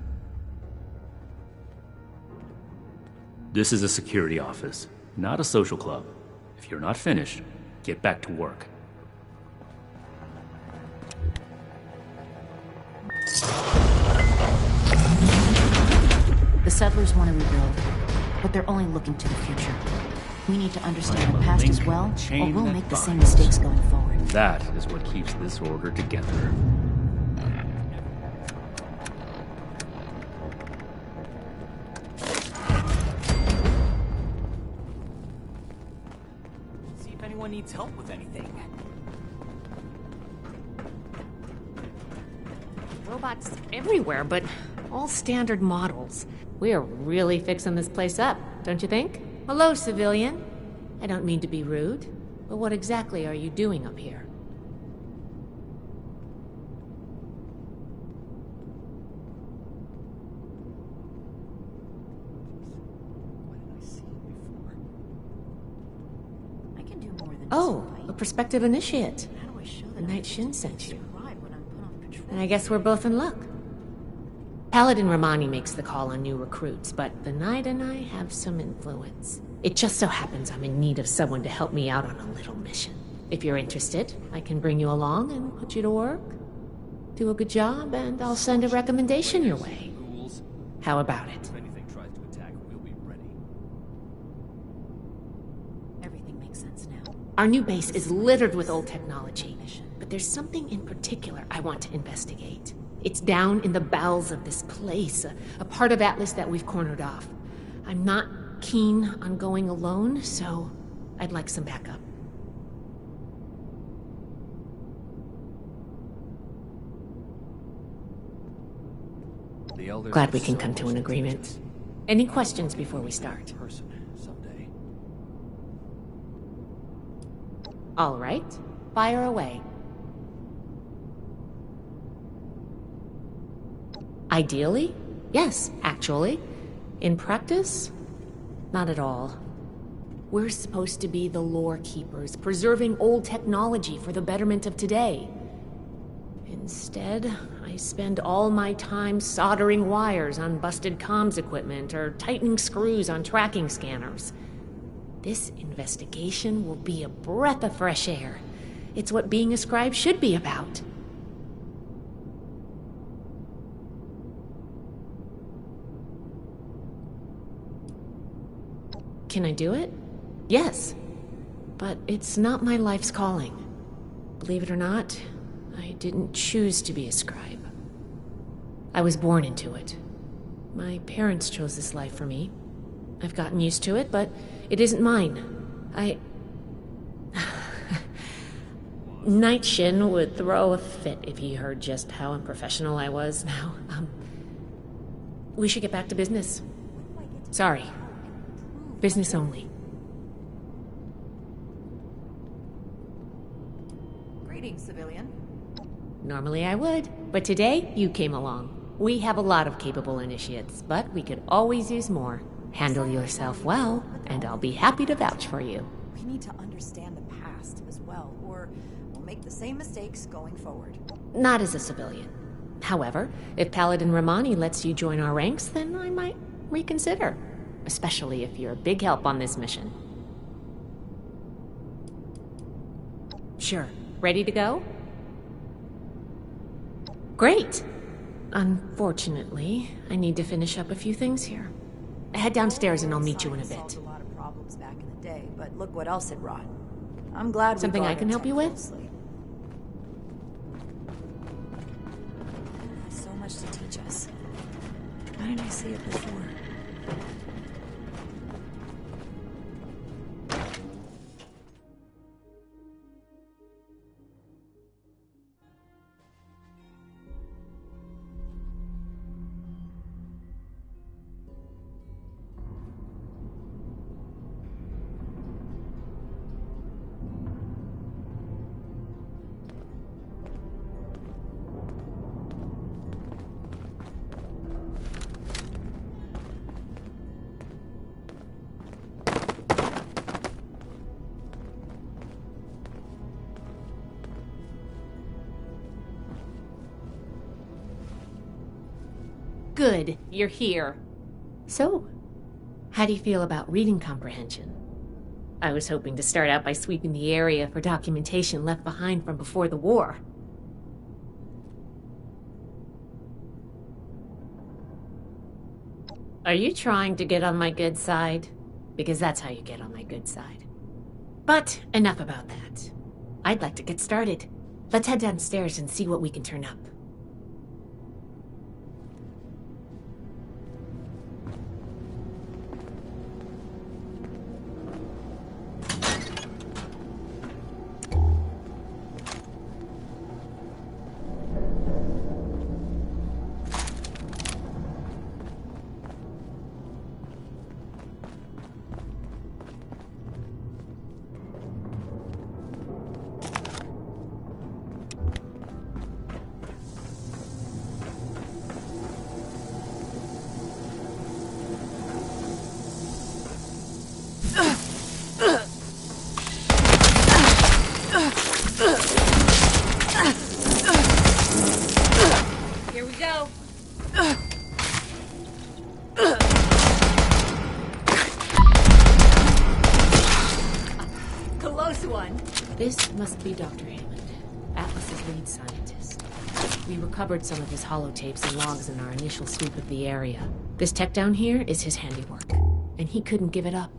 This is a security office, not a social club. If you're not finished, get back to work. The settlers want to rebuild, but they're only looking to the future. We need to understand the past as well, or we'll make the same mistakes going forward. That is what keeps this order together. See if anyone needs help with anything. robots everywhere, but all standard models. We're really fixing this place up, don't you think? Hello, civilian. I don't mean to be rude, but what exactly are you doing up here? Oh, a prospective initiate. The Knight Shin sent you. And I guess we're both in luck. Paladin Romani makes the call on new recruits, but the Knight and I have some influence. It just so happens I'm in need of someone to help me out on a little mission. If you're interested, I can bring you along and put you to work. Do a good job, and I'll send a recommendation your way. How about it? Our new base is littered with old technology, but there's something in particular I want to investigate. It's down in the bowels of this place, a part of Atlas that we've cornered off. I'm not keen on going alone, so I'd like some backup. Glad we can come to an agreement. Any questions before we start? All right, fire away. Ideally, yes, actually. In practice, not at all. We're supposed to be the lore keepers, preserving old technology for the betterment of today. Instead, I spend all my time soldering wires on busted comms equipment or tightening screws on tracking scanners. This investigation will be a breath of fresh air. It's what being a scribe should be about. Can I do it? Yes. But it's not my life's calling. Believe it or not, I didn't choose to be a scribe. I was born into it. My parents chose this life for me. I've gotten used to it, but it isn't mine. Knight Shin would throw a fit if he heard just how unprofessional I was now. We should get back to business. Sorry. Business only. Greetings, civilian. Normally I would, but today you came along. We have a lot of capable initiates, but we could always use more. Handle yourself well, and I'll be happy to vouch for you. We need to understand the past as well, or we'll make the same mistakes going forward. Not as a civilian. However, if Paladin Romani lets you join our ranks, then I might reconsider. Especially if you're a big help on this mission. Sure. Ready to go? Great! Unfortunately, I need to finish up a few things here. Head downstairs and I'll meet you in a bit. Solved a lot of problems back in the day, but look what else it wrought. I'm glad we Something I can help you with? So much to teach us. Why didn't I see it before? Good, you're here. So, how do you feel about reading comprehension? I was hoping to start out by sweeping the area for documentation left behind from before the war. Are you trying to get on my good side? Because that's how you get on my good side. But enough about that. I'd like to get started. Let's head downstairs and see what we can turn up. Here we go. Close one. This must be Dr. Hammond, Atlas's lead scientist. We recovered some of his holotapes and logs in our initial sweep of the area. This tech down here is his handiwork, and he couldn't give it up.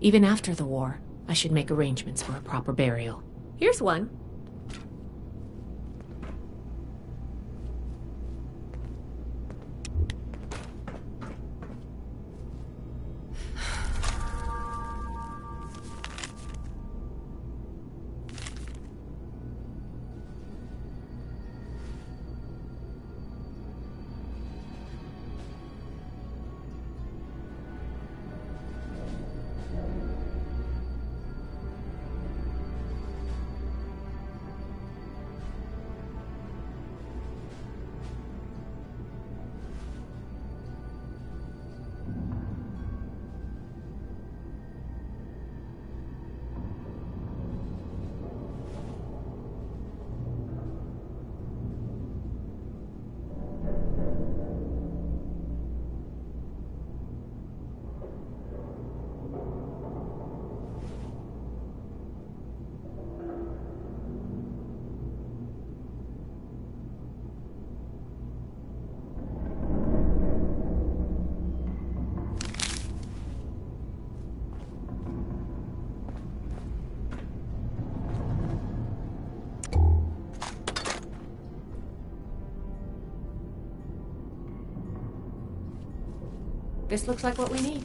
Even after the war, I should make arrangements for a proper burial. Here's one. This looks like what we need.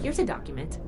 Here's a document.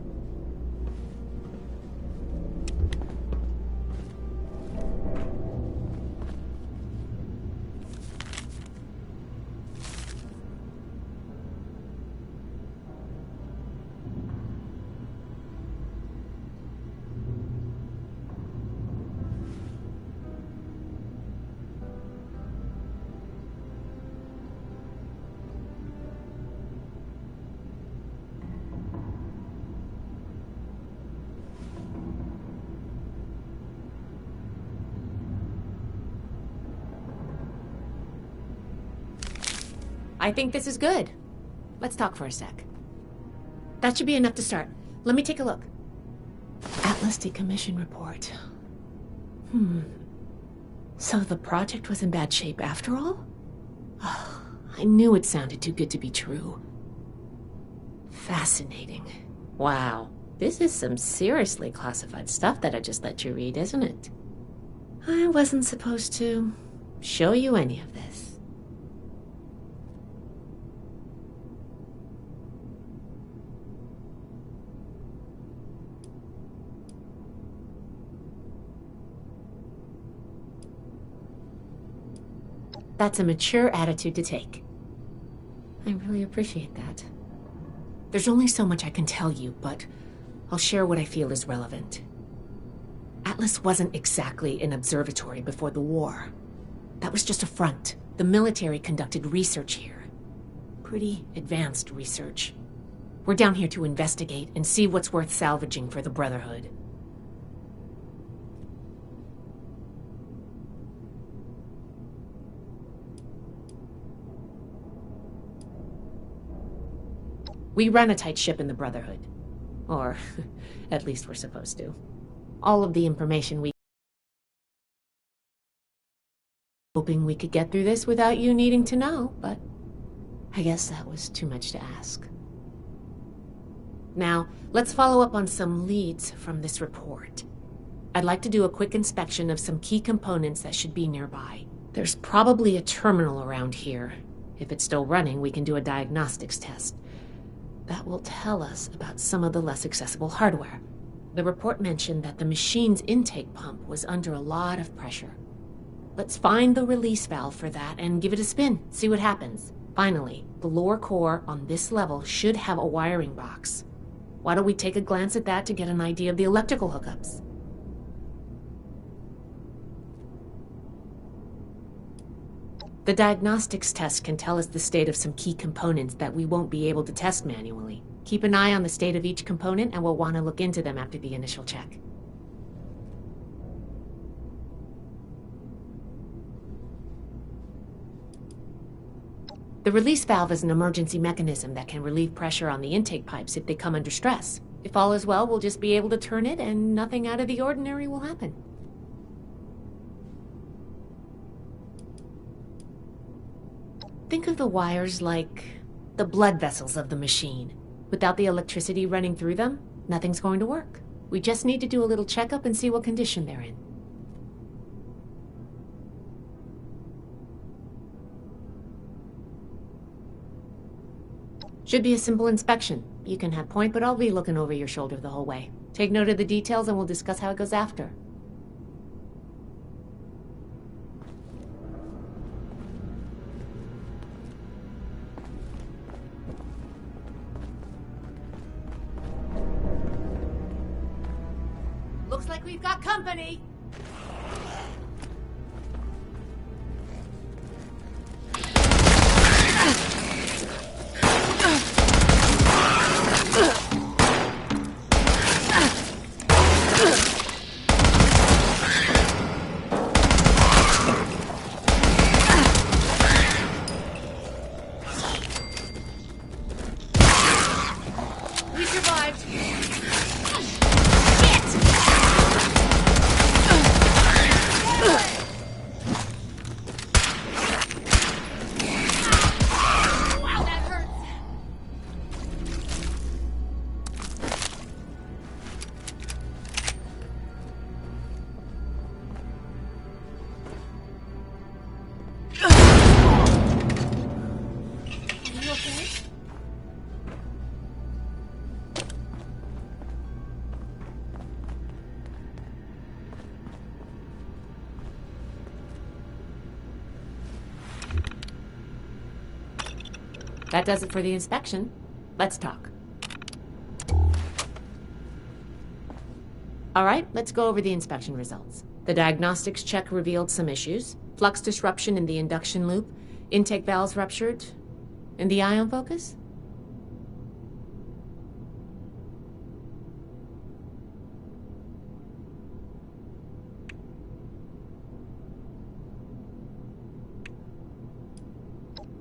I think this is good. Let's talk for a sec. That should be enough to start. Let me take a look. Atlas decommission report. So the project was in bad shape after all? Oh, I knew it sounded too good to be true. Fascinating. Wow. This is some seriously classified stuff that I just let you read, isn't it? I wasn't supposed to show you any of this. That's a mature attitude to take. I really appreciate that. There's only so much I can tell you, but I'll share what I feel is relevant. Atlas wasn't exactly an observatory before the war. That was just a front. The military conducted research here. Pretty advanced research. We're down here to investigate and see what's worth salvaging for the Brotherhood. We run a tight ship in the Brotherhood. Or, at least we're supposed to. All of the information we... Hoping we could get through this without you needing to know, but... I guess that was too much to ask. Now, let's follow up on some leads from this report. I'd like to do a quick inspection of some key components that should be nearby. There's probably a terminal around here. If it's still running, we can do a diagnostics test. That will tell us about some of the less accessible hardware. The report mentioned that the machine's intake pump was under a lot of pressure. Let's find the release valve for that and give it a spin, see what happens. Finally, the lower core on this level should have a wiring box. Why don't we take a glance at that to get an idea of the electrical hookups? The diagnostics test can tell us the state of some key components that we won't be able to test manually. Keep an eye on the state of each component and we'll want to look into them after the initial check. The release valve is an emergency mechanism that can relieve pressure on the intake pipes if they come under stress. If all is well, we'll just be able to turn it and nothing out of the ordinary will happen. Think of the wires like the blood vessels of the machine. Without the electricity running through them, nothing's going to work. We just need to do a little checkup and see what condition they're in. Should be a simple inspection. You can have point, but I'll be looking over your shoulder the whole way. Take note of the details and we'll discuss how it goes after. Looks like we've got company. We survived. Wow, that hurts. Are you okay? That does it for the inspection. Let's talk. All right, let's go over the inspection results. The diagnostics check revealed some issues. Flux disruption in the induction loop, intake valves ruptured, and the ion focus?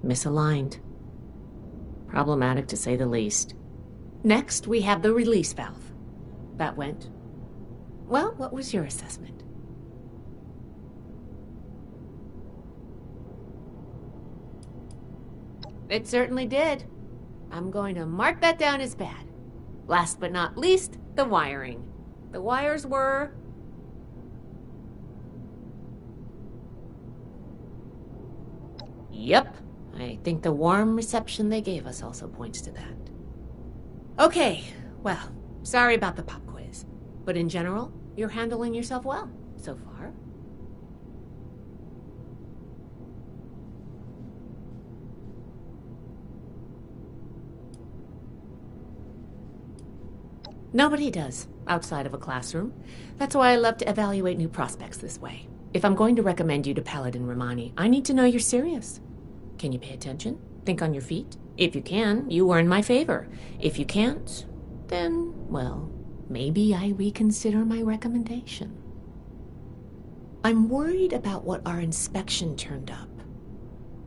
Misaligned. Problematic to say the least. Next, we have the release valve. That went. Well, what was your assessment? It certainly did. I'm going to mark that down as bad. Last but not least, the wiring. The wires were... Yep. I think the warm reception they gave us also points to that. Okay, well, sorry about the pop quiz. But in general, you're handling yourself well so far. Nobody does, outside of a classroom. That's why I love to evaluate new prospects this way. If I'm going to recommend you to Paladin Romani, I need to know you're serious. Can you pay attention? Think on your feet? If you can, you earn my favor. If you can't, then, well, maybe I reconsider my recommendation. I'm worried about what our inspection turned up.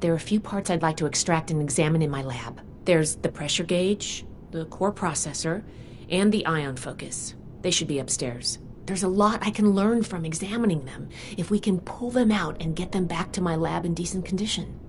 There are a few parts I'd like to extract and examine in my lab. There's the pressure gauge, the core processor, and the ion focus. They should be upstairs. There's a lot I can learn from examining them if we can pull them out and get them back to my lab in decent condition.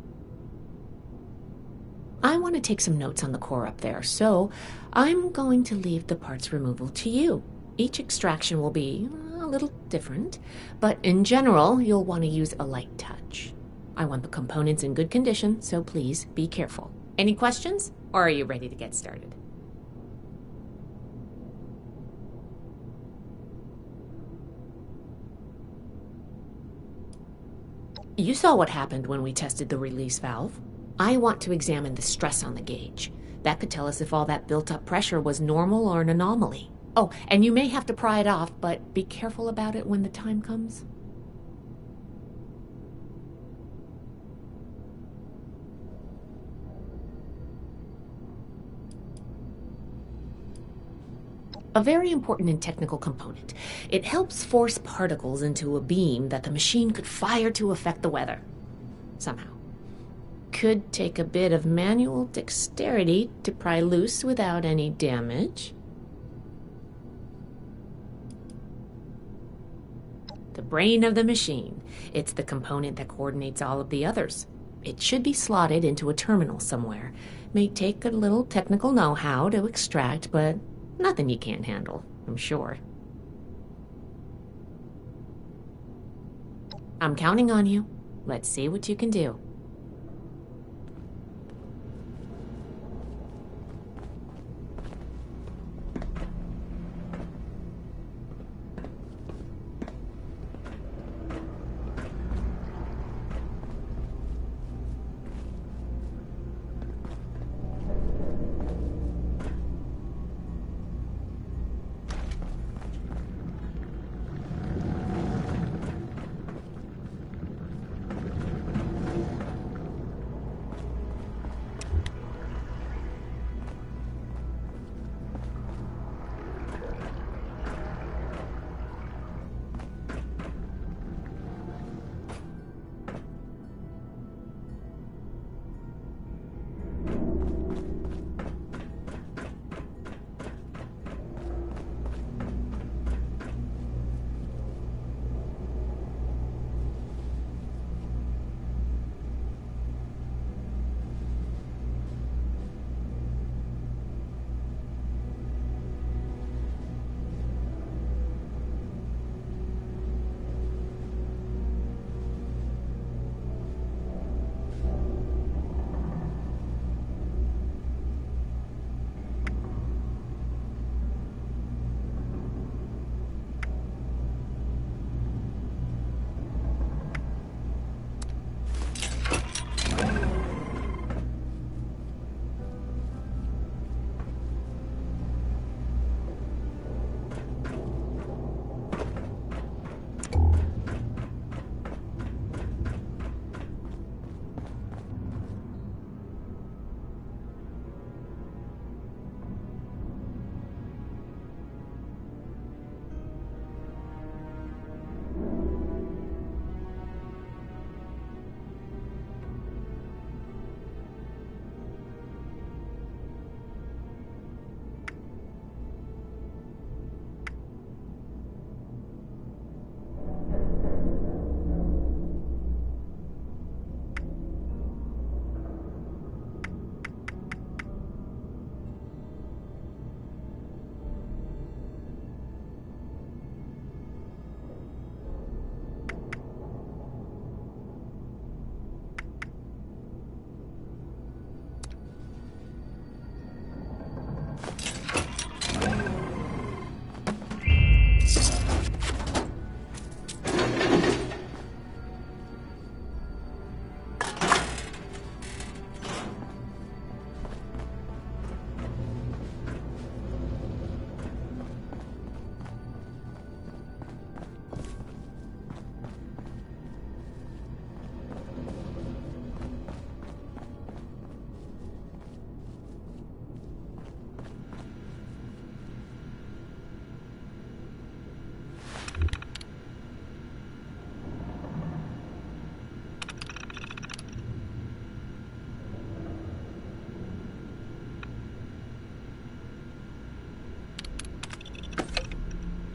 I want to take some notes on the core up there, so I'm going to leave the parts removal to you. Each extraction will be a little different, but in general, you'll want to use a light touch. I want the components in good condition, so please be careful. Any questions? Or are you ready to get started? You saw what happened when we tested the release valve. I want to examine the stress on the gauge. That could tell us if all that built-up pressure was normal or an anomaly. Oh, and you may have to pry it off, but be careful about it when the time comes. A very important and technical component. It helps force particles into a beam that the machine could fire to affect the weather. Somehow. Could take a bit of manual dexterity to pry loose without any damage. The brain of the machine. It's the component that coordinates all of the others. It should be slotted into a terminal somewhere. May take a little technical know-how to extract, but nothing you can't handle, I'm sure. I'm counting on you. Let's see what you can do.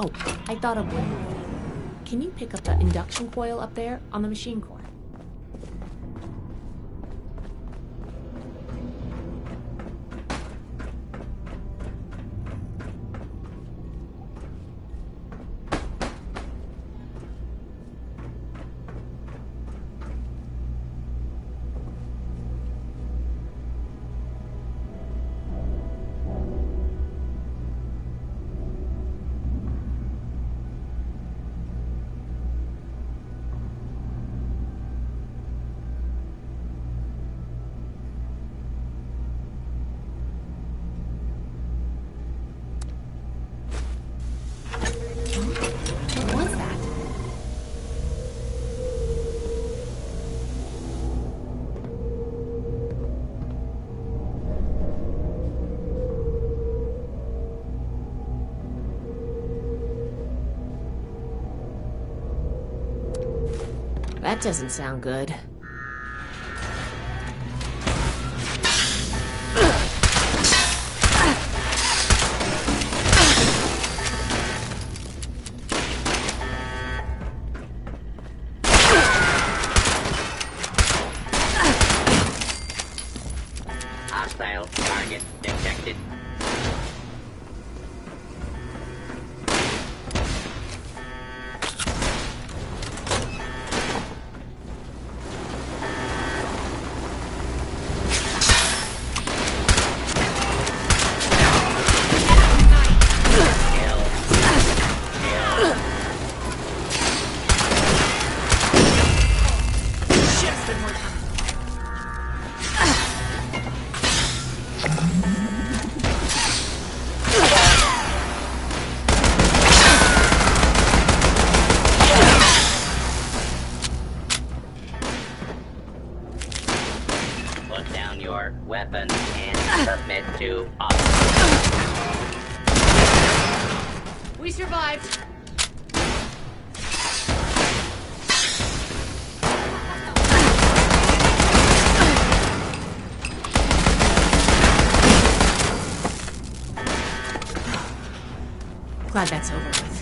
Oh, I thought of one more thing. Can you pick up the induction coil up there on the machine core? That doesn't sound good. Hostile target detected. Put down your weapon and submit to officer. We survived. Glad that's over with.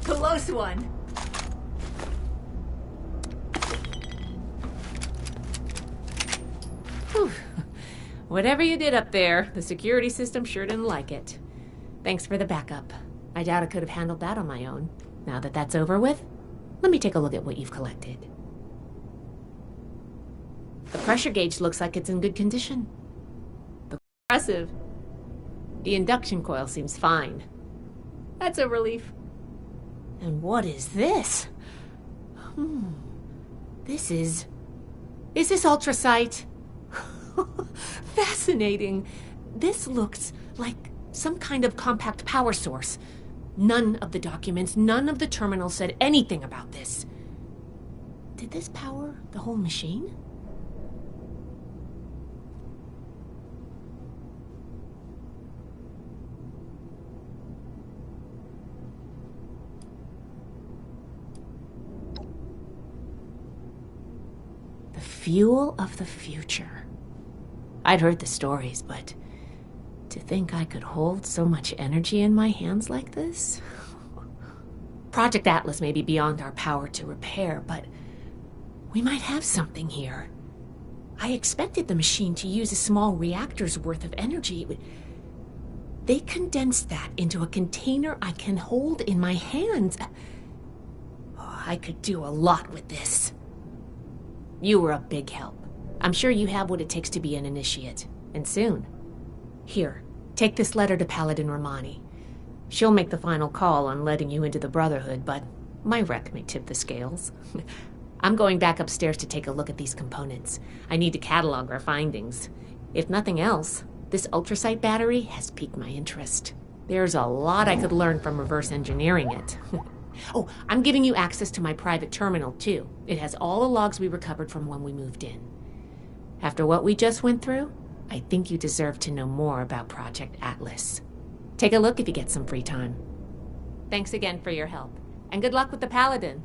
Close one. Whew. Whatever you did up there, the security system sure didn't like it. Thanks for the backup. I doubt I could have handled that on my own. Now that that's over with, let me take a look at what you've collected. The pressure gauge looks like it's in good condition. Impressive. The induction coil seems fine. That's a relief. And what is this? Is this ultrasight? Fascinating. This looks like some kind of compact power source. None of the documents, none of the terminals said anything about this. Did this power the whole machine? The fuel of the future. I'd heard the stories, but to think I could hold so much energy in my hands like this? Project Atlas may be beyond our power to repair, but we might have something here. I expected the machine to use a small reactor's worth of energy. They condensed that into a container I can hold in my hands. I could do a lot with this. You were a big help. I'm sure you have what it takes to be an initiate. And soon. Here, take this letter to Paladin Romani. She'll make the final call on letting you into the Brotherhood, but my wreck may tip the scales. I'm going back upstairs to take a look at these components. I need to catalog our findings. If nothing else, this ultrasight battery has piqued my interest. There's a lot I could learn from reverse engineering it. Oh, I'm giving you access to my private terminal, too. It has all the logs we recovered from when we moved in. After what we just went through, I think you deserve to know more about Project Atlas. Take a look if you get some free time. Thanks again for your help, and good luck with the Paladin.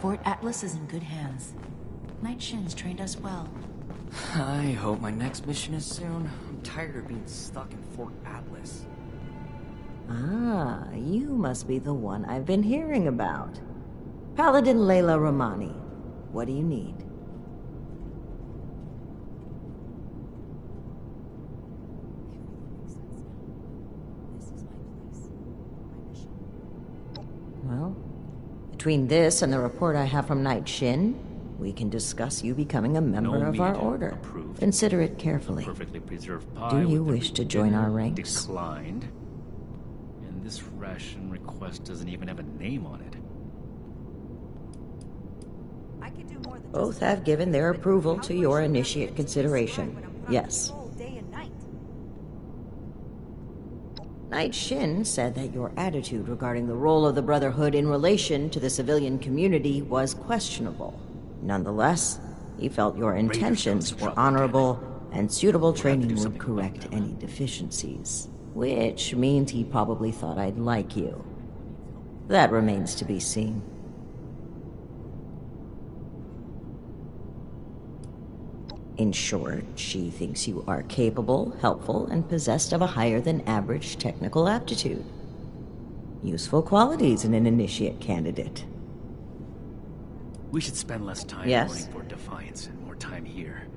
Fort Atlas is in good hands. Knight Shin's trained us well. I hope my next mission is soon. I'm tired of being stuck in Fort Atlas. Ah, you must be the one I've been hearing about. Paladin Layla Romani. What do you need? Well, between this and the report I have from Knight Shin, we can discuss you becoming a member of our order. Approved. Consider it carefully. Perfectly preserved pie. Do you with wish to join our ranks? Declined. And this ration request doesn't even have a name on it. I could do more than Both have given their approval to your initiate consideration. Yes. day and night. Knight Shin said that your attitude regarding the role of the Brotherhood in relation to the civilian community was questionable. Nonetheless, he felt your intentions were honorable and suitable training would correct any deficiencies. Which means he probably thought I'd like you. That remains to be seen. In short, she thinks you are capable, helpful, and possessed of a higher-than-average technical aptitude. Useful qualities in an initiate candidate. We should spend less time Yes? running for Defiance and more time here,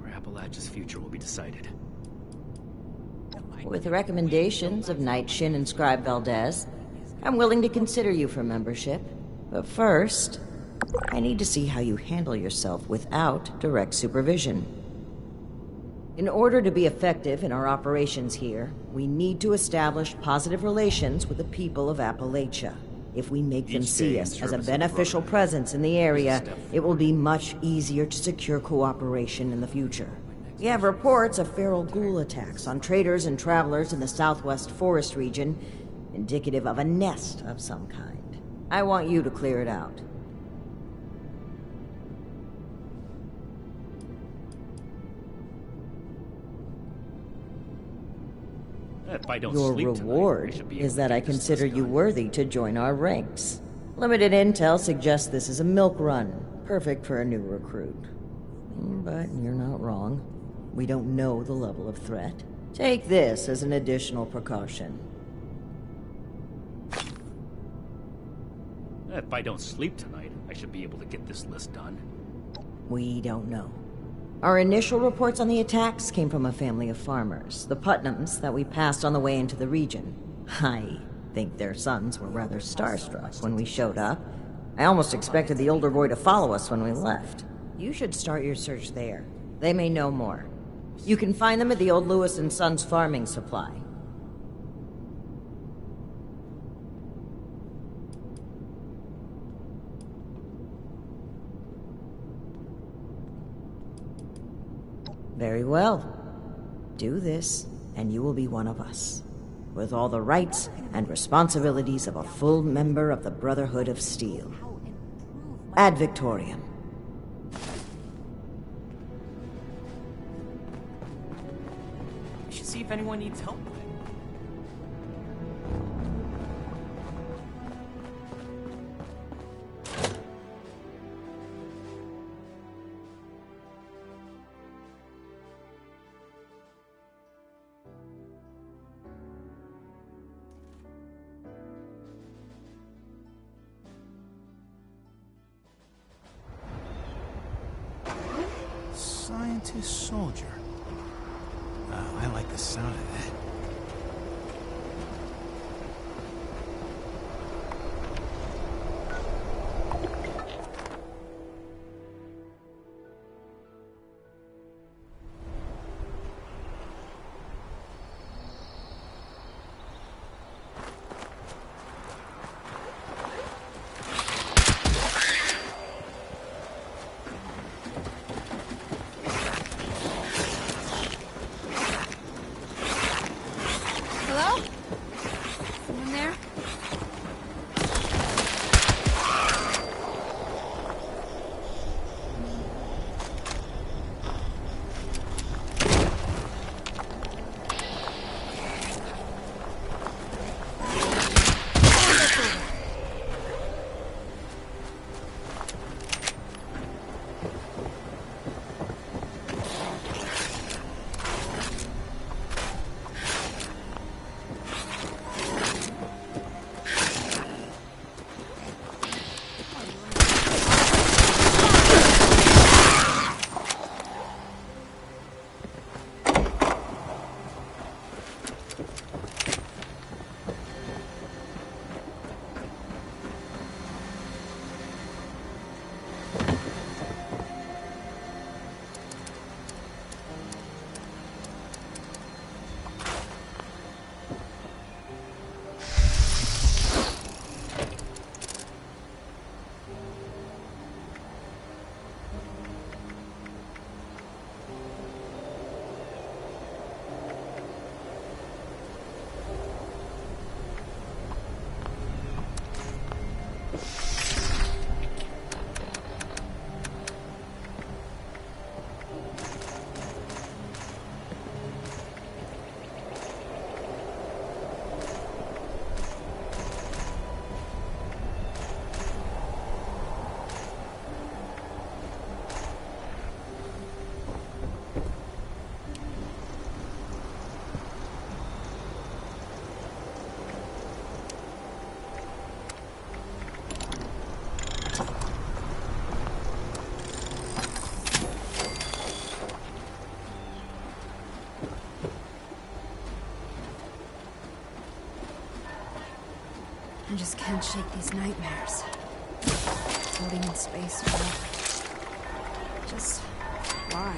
where Appalachia's future will be decided. With the recommendations of Knight Shin and Scribe Valdez, I'm willing to consider you for membership. But first, I need to see how you handle yourself without direct supervision. In order to be effective in our operations here, we need to establish positive relations with the people of Appalachia. If we make them see us as a beneficial presence in the area, it will be much easier to secure cooperation in the future. We have reports of feral ghoul attacks on traders and travelers in the southwest forest region, indicative of a nest of some kind. I want you to clear it out. If I don't Your sleep reward tonight, is that I consider you worthy to join our ranks. Limited intel suggests this is a milk run, perfect for a new recruit. But you're not wrong. We don't know the level of threat. Take this as an additional precaution. If I don't sleep tonight, I should be able to get this list done. We don't know. Our initial reports on the attacks came from a family of farmers, the Putnams, that we passed on the way into the region. I think their sons were rather starstruck when we showed up. I almost expected the older boy to follow us when we left. You should start your search there. They may know more. You can find them at the old Lewis and Sons farming supply. Very well. Do this, and you will be one of us, with all the rights and responsibilities of a full member of the Brotherhood of Steel. Ad Victoriam. We should see if anyone needs help with it. Scientist soldier. Oh, I like the sound of that. just can't shake these nightmares. Floating in space forever. Just why?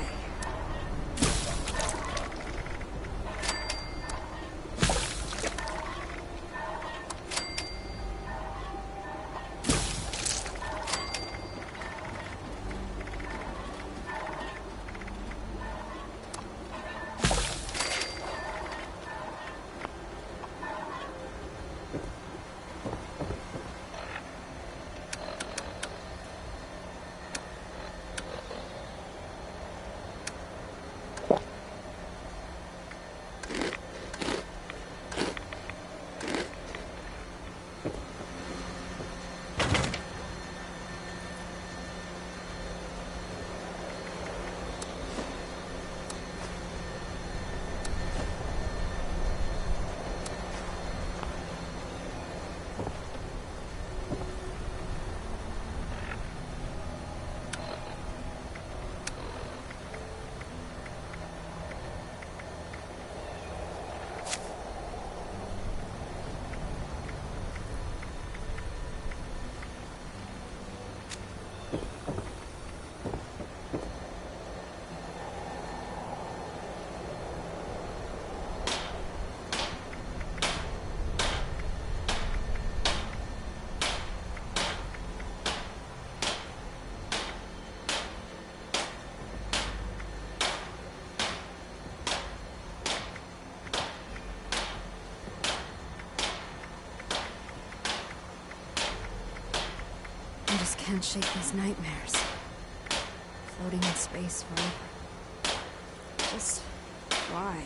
I just can't shake these nightmares. Floating in space forever. Just why?